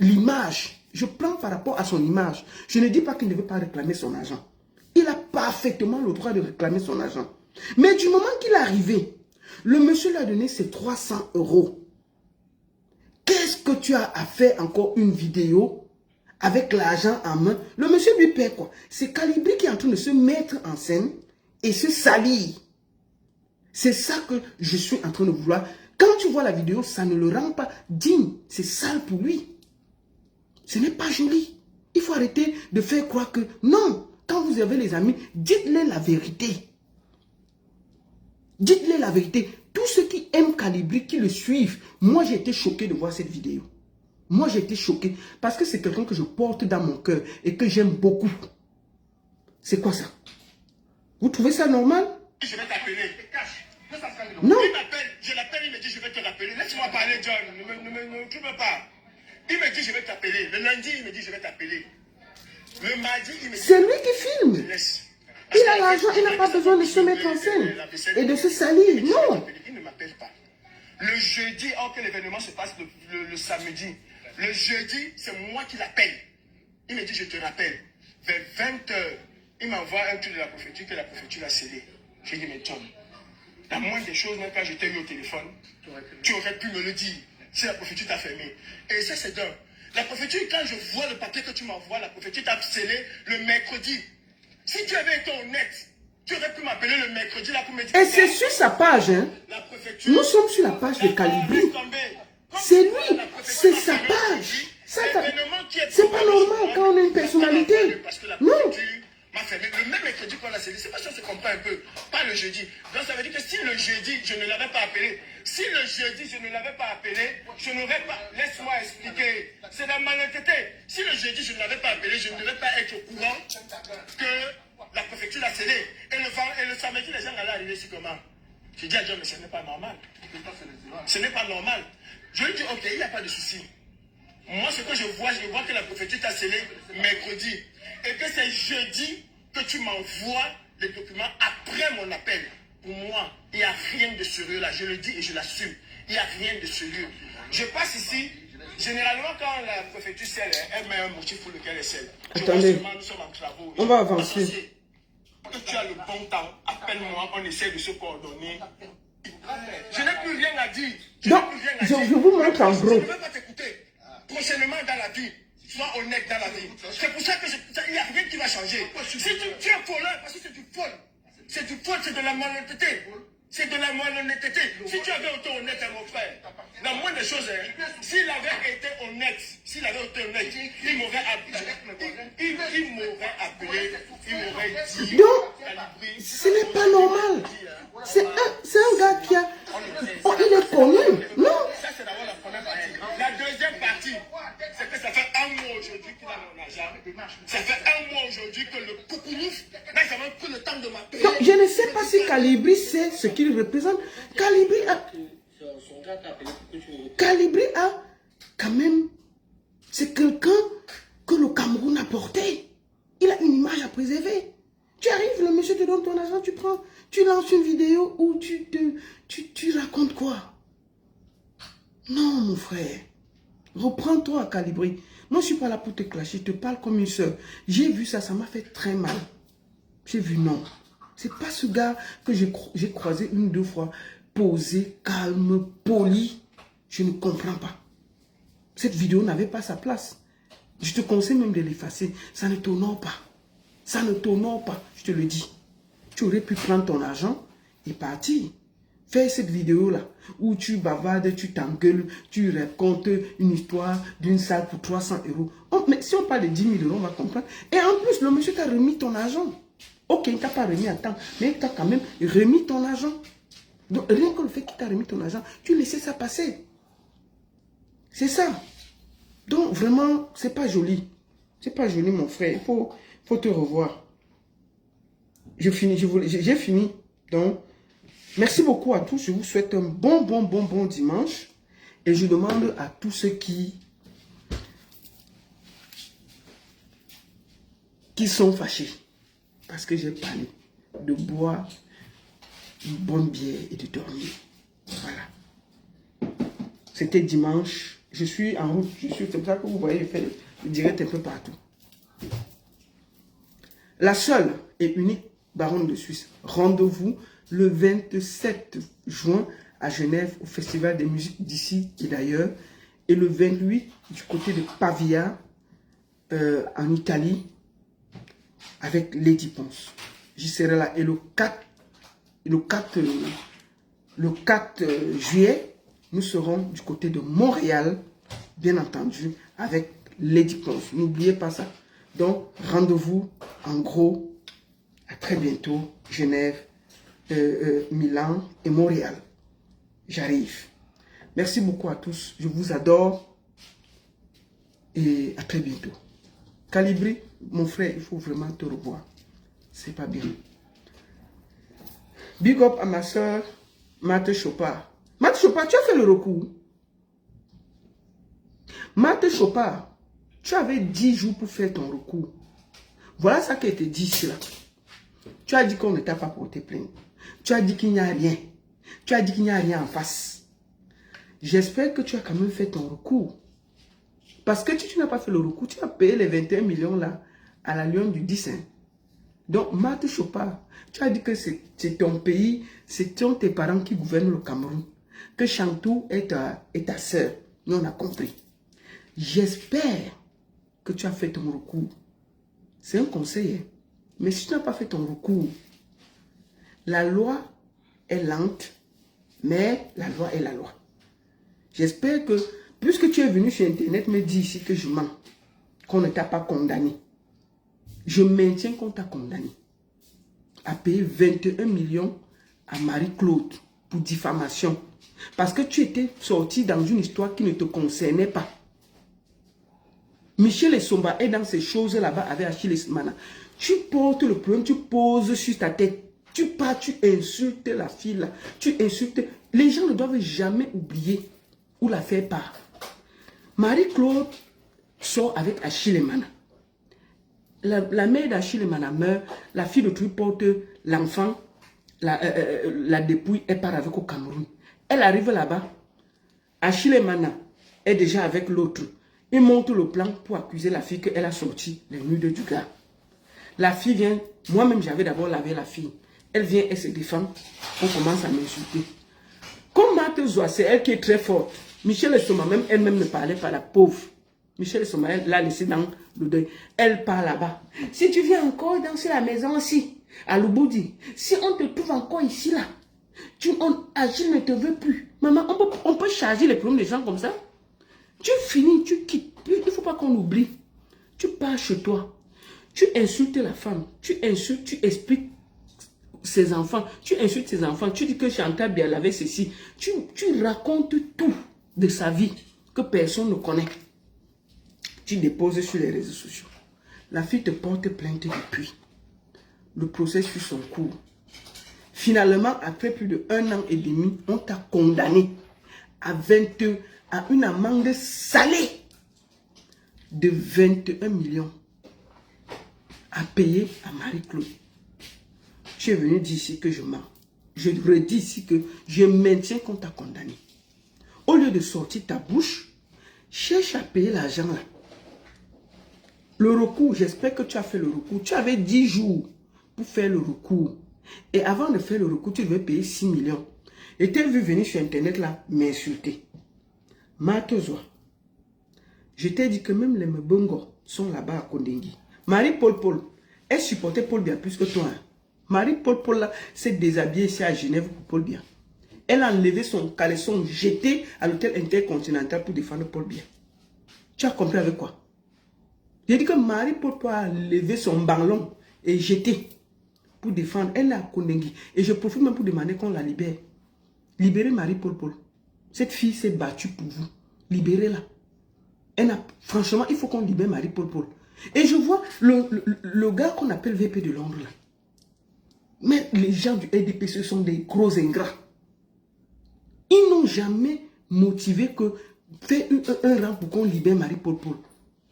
l'image, je prends par rapport à son image. Je ne dis pas qu'il ne veut pas réclamer son argent. Il a parfaitement le droit de réclamer son argent. Mais du moment qu'il est arrivé, le monsieur lui a donné ses 300 euros. Qu'est-ce que tu as à faire encore une vidéo avec l'argent en main? Le monsieur lui paie quoi? C'est Calibri qui est en train de se mettre en scène et se salir. C'est ça que je suis en train de vouloir. Quand tu vois la vidéo, ça ne le rend pas digne. C'est sale pour lui. Ce n'est pas joli. Il faut arrêter de faire croire que... Non, quand vous avez les amis, dites-les la vérité. Dites-les la vérité. Tous ceux qui aiment Calibri, qui le suivent, moi j'ai été choqué de voir cette vidéo. Moi j'ai été choqué parce que c'est quelqu'un que je porte dans mon cœur et que j'aime beaucoup. C'est quoi ça? Vous trouvez ça normal? Je vais t'appeler. Non. Il m'appelle, je l'appelle, il me dit je vais te rappeler. Laisse-moi parler, John, ne m'occupe pas. Il me dit je vais t'appeler. Le lundi, il me dit je vais t'appeler. Le mardi, il me dit... C'est lui qui filme. Il a l'argent, il n'a pas besoin de se mettre en scène et de se salir. Non. Il ne m'appelle pas. Le jeudi, or que l'événement se passe le samedi. Le jeudi, c'est moi qui l'appelle. Il me dit je te rappelle. Vers 20 h, il m'envoie un truc de la préfecture que la préfecture a scellé. J'ai dit mais John, la moindre des choses, même quand je t'ai eu au téléphone, tu aurais pu me le dire si la préfecture t'a fermé. Et ça, c'est d'un. La préfecture, quand je vois le papier que tu m'envoies, la préfecture t'a scellé le mercredi. Si tu avais été honnête, tu aurais pu m'appeler le mercredi là pour me dire... Et c'est sur sa page, hein. Nous sommes sur la page de Calibri. C'est lui, c'est sa page. C'est pas normal quand on a une personnalité. Non. Le même mercredi qu'on l'a scellé, c'est pas ça, on se comprend un peu. Pas le jeudi. Donc ça veut dire que si le jeudi, je ne l'avais pas appelé, si le jeudi, je ne l'avais pas appelé, je n'aurais pas... Laisse-moi expliquer. C'est la malhonnêteté. Si le jeudi, je ne l'avais pas appelé, je ne devais pas être au courant que la préfecture l'a scellé. Et le samedi, les gens allaient arriver ici comment? J'ai dit à John, mais ce n'est pas normal. Ce n'est pas normal. Je lui dis, ok, il n'y a pas de souci. Moi, ce que je vois que la préfecture t'a scellé mercredi. Et que c'est jeudi que tu m'envoies les documents après mon appel. Pour moi, il n'y a rien de sérieux là. Je le dis et je l'assume. Il n'y a rien de sérieux. Je passe ici Généralement, quand la préfecture scelle, elle met un motif pour lequel elle scelle. Attendez. Nous sommes en travaux. On va avancer. Que tu as le bon temps, appelle-moi, on essaie de se coordonner. Je n'ai plus rien à dire. Donc, je vous montre en gros. Je ne veux pas t'écouter. Prochainement dans la vie, sois honnête dans la vie. C'est pour ça que il n'y a rien qui va changer. Si tu es voleur, parce que c'est du vol. C'est du vol, c'est de la malhonnêteté. C'est de la malhonnêteté. Si tu avais été honnête, mon frère, la moindre des choses, s'il avait été honnête, il m'aurait appelé, il m'aurait dit. Donc, ce n'est pas normal. C'est un gars qui a... Oh, il est connu. Non. Ça, c'est d'abord la première partie. La deuxième partie, c'est que ça fait un mois aujourd'hui qu'il a mon argent. Ça fait un mois aujourd'hui que le coucoulouf n'a jamais pris le temps de m'appeler. Donc, je ne sais pas si Calibri sait ce qu'il représente. Calibri a quand même... C'est quelqu'un que le Cameroun a porté. Il a une image à préserver. Tu arrives, le monsieur te donne ton argent, tu prends, tu lances une vidéo où tu racontes quoi? Non, mon frère. Reprends-toi à Calibri. Moi, je ne suis pas là pour te clasher, je te parle comme une soeur. J'ai vu ça, ça m'a fait très mal. J'ai vu, non. C'est pas ce gars que j'ai croisé une, deux fois, posé, calme, poli. Je ne comprends pas. Cette vidéo n'avait pas sa place. Je te conseille même de l'effacer. Ça ne t'honore pas. Ça ne t'honore pas, je te le dis. Tu aurais pu prendre ton argent et partir. Fais cette vidéo-là où tu bavardes, tu t'engueules, tu racontes une histoire d'une salle pour 300 €. Oh, mais si on parle de 10 000 €, on va comprendre. Et en plus, le monsieur t'a remis ton argent. Ok, il ne t'a pas remis à temps, mais il t'a quand même remis ton argent. Donc, rien que le fait qu'il t'a remis ton argent, tu laissais ça passer. C'est ça. Donc, vraiment, c'est pas joli. C'est pas joli, mon frère. Il faut te revoir. J'ai fini. Donc, merci beaucoup à tous. Je vous souhaite un bon dimanche. Et je demande à tous ceux qui sont fâchés, parce que j'ai parlé, de boire une bonne bière et de dormir. Voilà. C'était dimanche. Je suis en route. C'est comme ça que vous voyez, je fais le direct un peu partout. La seule et unique baronne de Suisse. Rendez-vous le 27 juin à Genève au Festival des musiques d'ici et d'ailleurs. Et le 28 du côté de Pavia en Italie avec Lady Ponce. J'y serai là. Et le 4 juillet, nous serons du côté de Montréal, bien entendu, avec Lady Ponce. N'oubliez pas ça. Donc, rendez-vous en gros. À très bientôt. Genève, Milan et Montréal. J'arrive. Merci beaucoup à tous. Je vous adore. Et à très bientôt. Calibri, mon frère, il faut vraiment te revoir. C'est pas bien. Big up à ma soeur, Marthe Chopard. Marthe Chopard, tu as fait le recours. Marthe Chopard, tu avais 10 jours pour faire ton recours. Voilà ça qui a été dit ici là. Tu as dit qu'on ne t'a pas porté plainte. Tu as dit qu'il n'y a rien. Tu as dit qu'il n'y a rien en face. J'espère que tu as quand même fait ton recours. Parce que si tu n'as pas fait le recours, tu as payé les 21 millions là à la Lyon du 10. Hein. Donc, Marthe Chopard, tu as dit que c'est ton pays, c'est tes parents qui gouvernent le Cameroun. Que Chantou est ta soeur. Nous, on a compris. J'espère que tu as fait ton recours. C'est un conseil. Hein. Mais si tu n'as pas fait ton recours, la loi est lente, mais la loi est la loi. J'espère que, puisque tu es venu sur Internet me dire ici que je mens, qu'on ne t'a pas condamné, je maintiens qu'on t'a condamné à payer 21 millions à Marie-Claude pour diffamation. Parce que tu étais sorti dans une histoire qui ne te concernait pas. Michel Essomba est dans ces choses là-bas avec Achille Mana. Tu portes le problème, tu poses sur ta tête. Tu pars, tu insultes la fille là. Tu insultes. Les gens ne doivent jamais oublier où la faire part. Marie-Claude sort avec Achille Mana. La mère d'Achille Mana meurt. La fille de Truy porte l'enfant. La dépouille, elle part avec au Cameroun. Elle arrive là-bas. Achille Mana est déjà avec l'autre. Il monte le plan pour accuser la fille qu'elle a sorti les nudes du gars. La fille vient, moi-même j'avais d'abord lavé la fille. Elle vient, elle se défend, on commence à m'insulter. Comme Marthe Zoa, c'est elle qui est très forte. Michel Soma, même elle-même ne parlait pas, la pauvre. Michel Soma, elle l'a laissé dans le deuil. Elle part là-bas. Si tu viens encore danser la maison aussi, à Louboudi, si on te trouve encore ici, là, Agile ne te veut plus. Maman, on peut charger les problèmes des gens comme ça. Tu finis, tu quittes. Il ne faut pas qu'on oublie. Tu pars chez toi. Tu insultes la femme. Tu insultes, tu expliques ses enfants. Tu insultes ses enfants. Tu dis que Chantal bien avait ceci. Tu racontes tout de sa vie que personne ne connaît. Tu déposes sur les réseaux sociaux. La fille te porte plainte depuis. Le procès suit son cours. Finalement, après plus de 1 an et demi, on t'a condamné à une amende salée de 21 millions à payer à Marie-Claude. Tu es venu dire ici que je mens. Je redis ici que je maintiens qu'on t'a condamné. Au lieu de sortir ta bouche, cherche à payer l'argent là. Le recours, j'espère que tu as fait le recours. Tu avais 10 jours pour faire le recours. Et avant de faire le recours, tu devais payer 6 millions. Et tu as vu venir sur Internet là, m'insulter. Matozoa, je t'ai dit que même les Mbongo sont là-bas à Kondengi. Marie-Paul, elle supportait Paul Biya plus que toi. Hein. Marie-Paul là, s'est déshabillée ici à Genève pour Paul Biya. Elle a enlevé son caleçon, jeté à l'hôtel intercontinental pour défendre Paul Biya. Tu as compris avec quoi? J'ai dit que Marie-Paul a levé son ballon et jeté pour défendre. Elle est à Kondengi. Et je profite même pour demander qu'on la libère. Libérez Marie-Paul. Cette fille s'est battue pour vous. Libérez-la. Franchement, il faut qu'on libère Marie-Paul. Et je vois le gars qu'on appelle VP de Londres là. Mais les gens du RDPC sont des gros ingrats. Ils n'ont jamais motivé que faire un rang pour qu'on libère Marie-Paul.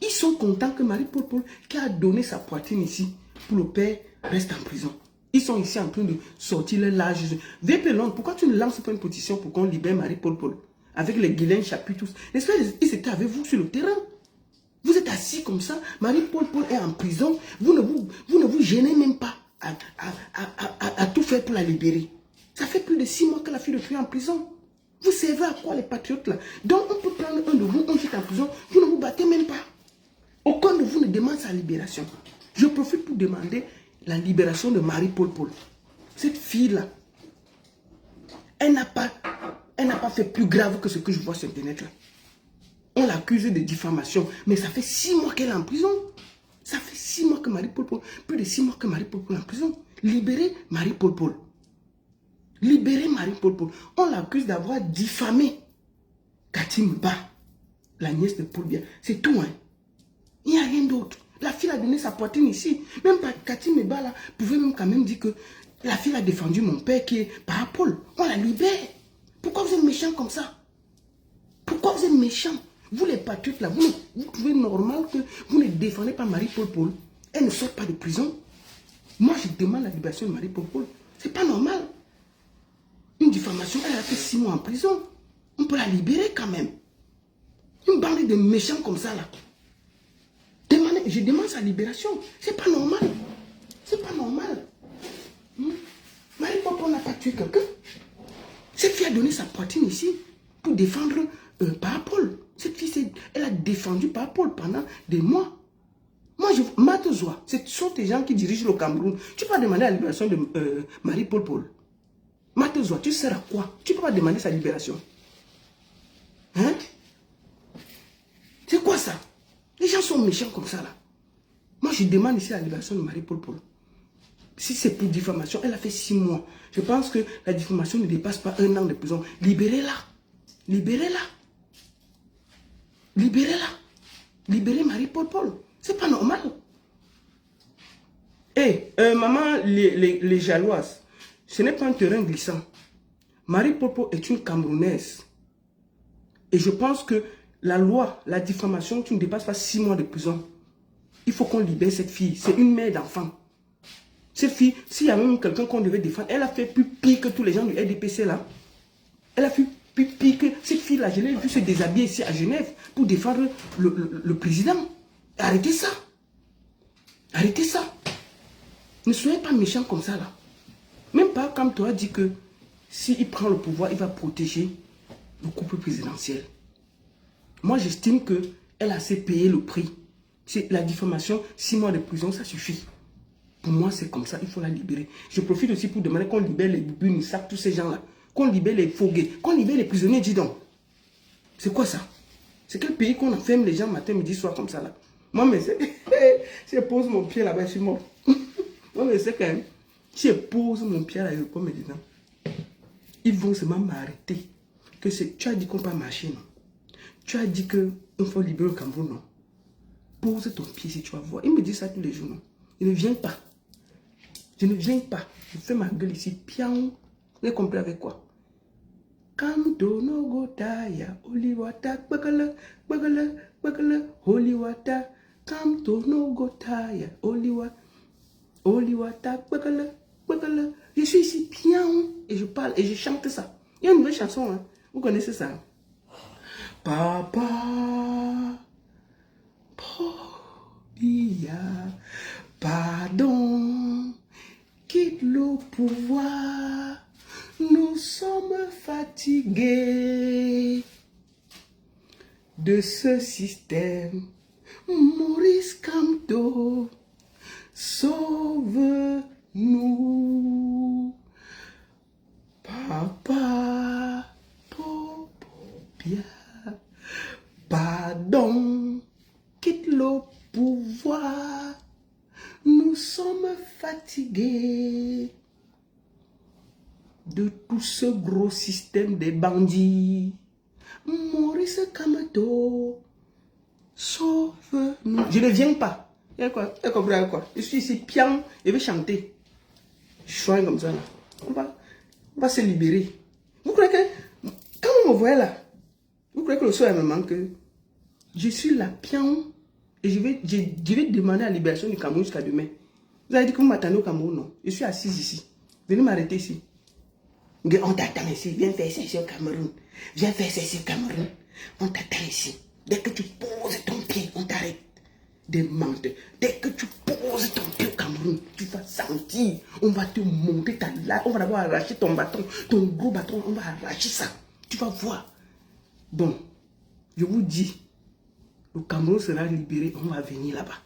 Ils sont contents que Marie-Paul, qui a donné sa poitrine ici pour le père, reste en prison. Ils sont ici en train de sortir le large. VP Londres, pourquoi tu ne lances pas une pétition pour qu'on libère Marie-Paul avec les Guilain Chapuis tous? N'est-ce pas, ils étaient avec vous sur le terrain. Vous êtes assis comme ça, Marie-Paul est en prison. Vous ne vous gênez même pas à tout faire pour la libérer. Ça fait plus de 6 mois que la fille est en prison. Vous servez à quoi les patriotes là? Donc on peut prendre un de vous, on est en prison, vous ne vous battez même pas. Aucun de vous ne demande sa libération. Je profite pour demander la libération de Marie-Paul. Cette fille-là, elle n'a pas fait plus grave que ce que je vois sur Internet là. On l'accuse de diffamation, mais ça fait 6 mois qu'elle est en prison. Ça fait 6 mois que Marie-Paul, plus de 6 mois que Marie-Paul est en prison. Libérez Marie-Paul. Libérez Marie-Paul. On l'accuse d'avoir diffamé Cathy Mba, la nièce de Paul Biya. C'est tout, hein. Il n'y a rien d'autre. La fille a donné sa poitrine ici. Même Cathy Mba là, pouvait même quand même dire que la fille a défendu mon père qui est par Paul. On la libère. Pourquoi vous êtes méchants comme ça? Pourquoi vous êtes méchants? Vous les patriotes là, vous trouvez normal que vous ne défendez pas Marie-Paul? Elle ne sort pas de prison. Moi je demande la libération de Marie-Paul. C'est pas normal. Une diffamation, elle a fait 6 mois en prison. On peut la libérer quand même. Une bande de méchants comme ça là. Je demande sa libération. C'est pas normal. C'est pas normal. Marie-Paul n'a pas tué quelqu'un. Cette fille a donné sa poitrine ici pour défendre Paul. Cette fille, elle a défendu Paul pendant des mois. Moi, Matozoa, ce sont des gens qui dirigent le Cameroun. Tu peux pas demander la libération de Marie-Paul. Matozoa, tu sers à quoi? Tu peux pas demander sa libération. Hein? C'est quoi ça? Les gens sont méchants comme ça là. Moi, je demande ici la libération de Marie-Paul. Si c'est pour diffamation, elle a fait 6 mois. Je pense que la diffamation ne dépasse pas 1 an de prison. Libérez-la. Libérez-la. Libérez-la. Libérez Marie-Paul. C'est pas normal. Maman, les jaloises, ce n'est pas un terrain glissant. Marie-Paul est une Camerounaise. Et je pense que la loi, la diffamation, tu ne dépasses pas 6 mois de prison. Il faut qu'on libère cette fille. C'est une mère d'enfant. Cette fille, s'il y a même quelqu'un qu'on devait défendre, elle a fait plus pire que tous les gens du RDPC là. Elle a fait Puis que cette fille-là, je l'ai vue se déshabiller ici à Genève pour défendre le président. Arrêtez ça. Arrêtez ça. Ne soyez pas méchants comme ça, là. Même pas comme toi dit que s'il prend le pouvoir, il va protéger le couple présidentiel. Moi, j'estime qu'elle a assez payé le prix. C'est la diffamation, 6 mois de prison, ça suffit. Pour moi, c'est comme ça, il faut la libérer. Je profite aussi pour demander qu'on libère les Boubou, tous ces gens-là. Qu'on libère les Fogués, qu'on libère les prisonniers, dis donc. C'est quoi ça? C'est quel pays qu'on enferme les gens matin, midi, soir comme ça, là? Moi, mais c'est... si je pose mon pied là-bas, je suis mort. Moi, mais c'est quand même... Si je pose mon pied à l'aéroport, mais disant, ils vont seulement m'arrêter. Que c'est... Tu as dit qu'on peut marcher, non? Tu as dit qu'il faut libérer le Cameroun, non? Pose ton pied si tu vas voir. Il me dit ça tous les jours, non? Je ne viens pas. Je ne viens pas. Je fais ma gueule ici. Pian. Vous avez compris avec quoi? Kamdono gotaya, oliwata, bagala, bagala, bagala, oliwata. Kamdono gotaya, oliwata, bagala, bagala. Je suis ici, pian. Et je parle et je chante ça. Il y a une nouvelle chanson, hein. Vous connaissez ça? Papa, Pia, pardon, quitte le pouvoir. Nous sommes fatigués de ce système. Maurice Kamto, sauve-nous. Papa, Popopia, pardon, quitte le pouvoir. Nous sommes fatigués de tout ce gros système des bandits. Maurice Kamto, sauve-nous. Je ne viens pas. Il y a quoi? Il y a compris avec quoi? Je suis ici, pian, je vais chanter. Je suis comme ça là. On va se libérer. Vous croyez que, quand vous me voyez là, vous croyez que le soir me manque? Je suis là, pian, et je vais demander la libération du Cameroun jusqu'à demain. Vous avez dit que vous m'attendez au Cameroun, non? Je suis assise ici. Venez m'arrêter ici. On t'attend ici, viens faire ça ici au Cameroun. Viens faire ça ici au Cameroun. On t'attend ici. Dès que tu poses ton pied, on t'arrête. Des menteurs. Dès que tu poses ton pied au Cameroun, tu vas sentir. On va te monter ta lame. On va d'abord arracher ton bâton. Ton gros bâton, on va arracher ça. Tu vas voir. Bon, je vous dis, le Cameroun sera libéré. On va venir là-bas.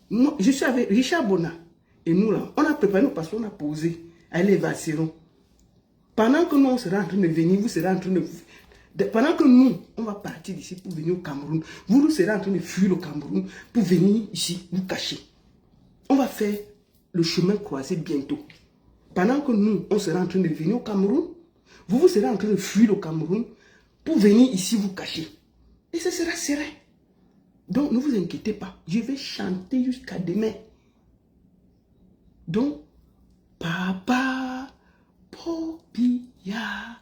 Moi, je suis avec Richard Bona. Et nous là, on a préparé nos passeports, on a posé à l'évasion. Pendant que nous, on sera en train de venir, vous serez en train de... Pendant que nous, on va partir d'ici pour venir au Cameroun, vous serez en train de fuir le Cameroun pour venir ici, vous cacher. On va faire le chemin croisé bientôt. Pendant que nous, on sera en train de venir au Cameroun, vous serez en train de fuir le Cameroun pour venir ici vous cacher. Et ce sera serein. Donc, ne vous inquiétez pas. Je vais chanter jusqu'à demain. Donc, Papa, Popia,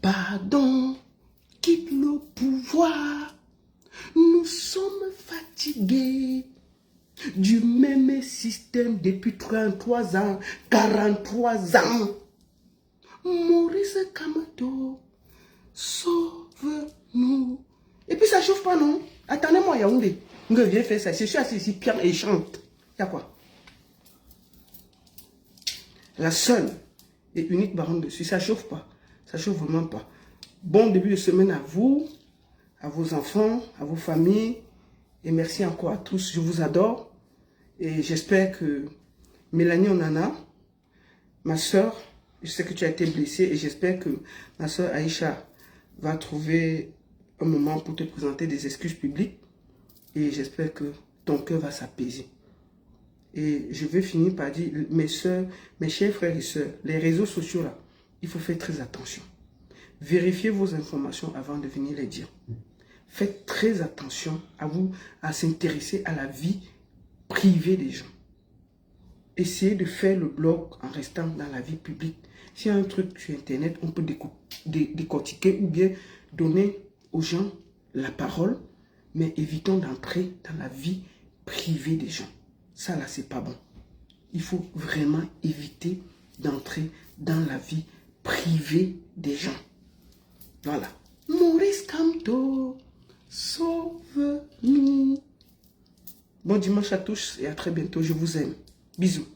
pardon, quitte le pouvoir. Nous sommes fatigués du même système depuis 33 ans, 43 ans. Maurice Kamto, sauve-nous. Et puis ça chauffe pas, non? Attendez-moi, Yaoundé. Je viens faire ça. Je suis assis ici, Pierre, et chante. Il y a quoi? La seule et unique baronne dessus, ça chauffe pas. Ça chauffe vraiment pas. Bon début de semaine à vous, à vos enfants, à vos familles. Et merci encore à tous. Je vous adore. Et j'espère que Mélanie Onana, ma soeur, je sais que tu as été blessée. Et j'espère que ma soeur Aïcha va trouver un moment pour te présenter des excuses publiques. Et j'espère que ton cœur va s'apaiser. Et je vais finir par dire, mes soeurs, mes chers frères et sœurs, les réseaux sociaux là, il faut faire très attention. Vérifiez vos informations avant de venir les dire. Faites très attention à s'intéresser à la vie privée des gens. Essayez de faire le blog en restant dans la vie publique. S'il y a un truc sur Internet, on peut décortiquer ou bien donner aux gens la parole, mais évitons d'entrer dans la vie privée des gens. Ça là, c'est pas bon. Il faut vraiment éviter d'entrer dans la vie privée des gens. Voilà. Maurice Kamto, sauve-nous. Bon dimanche à tous et à très bientôt. Je vous aime. Bisous.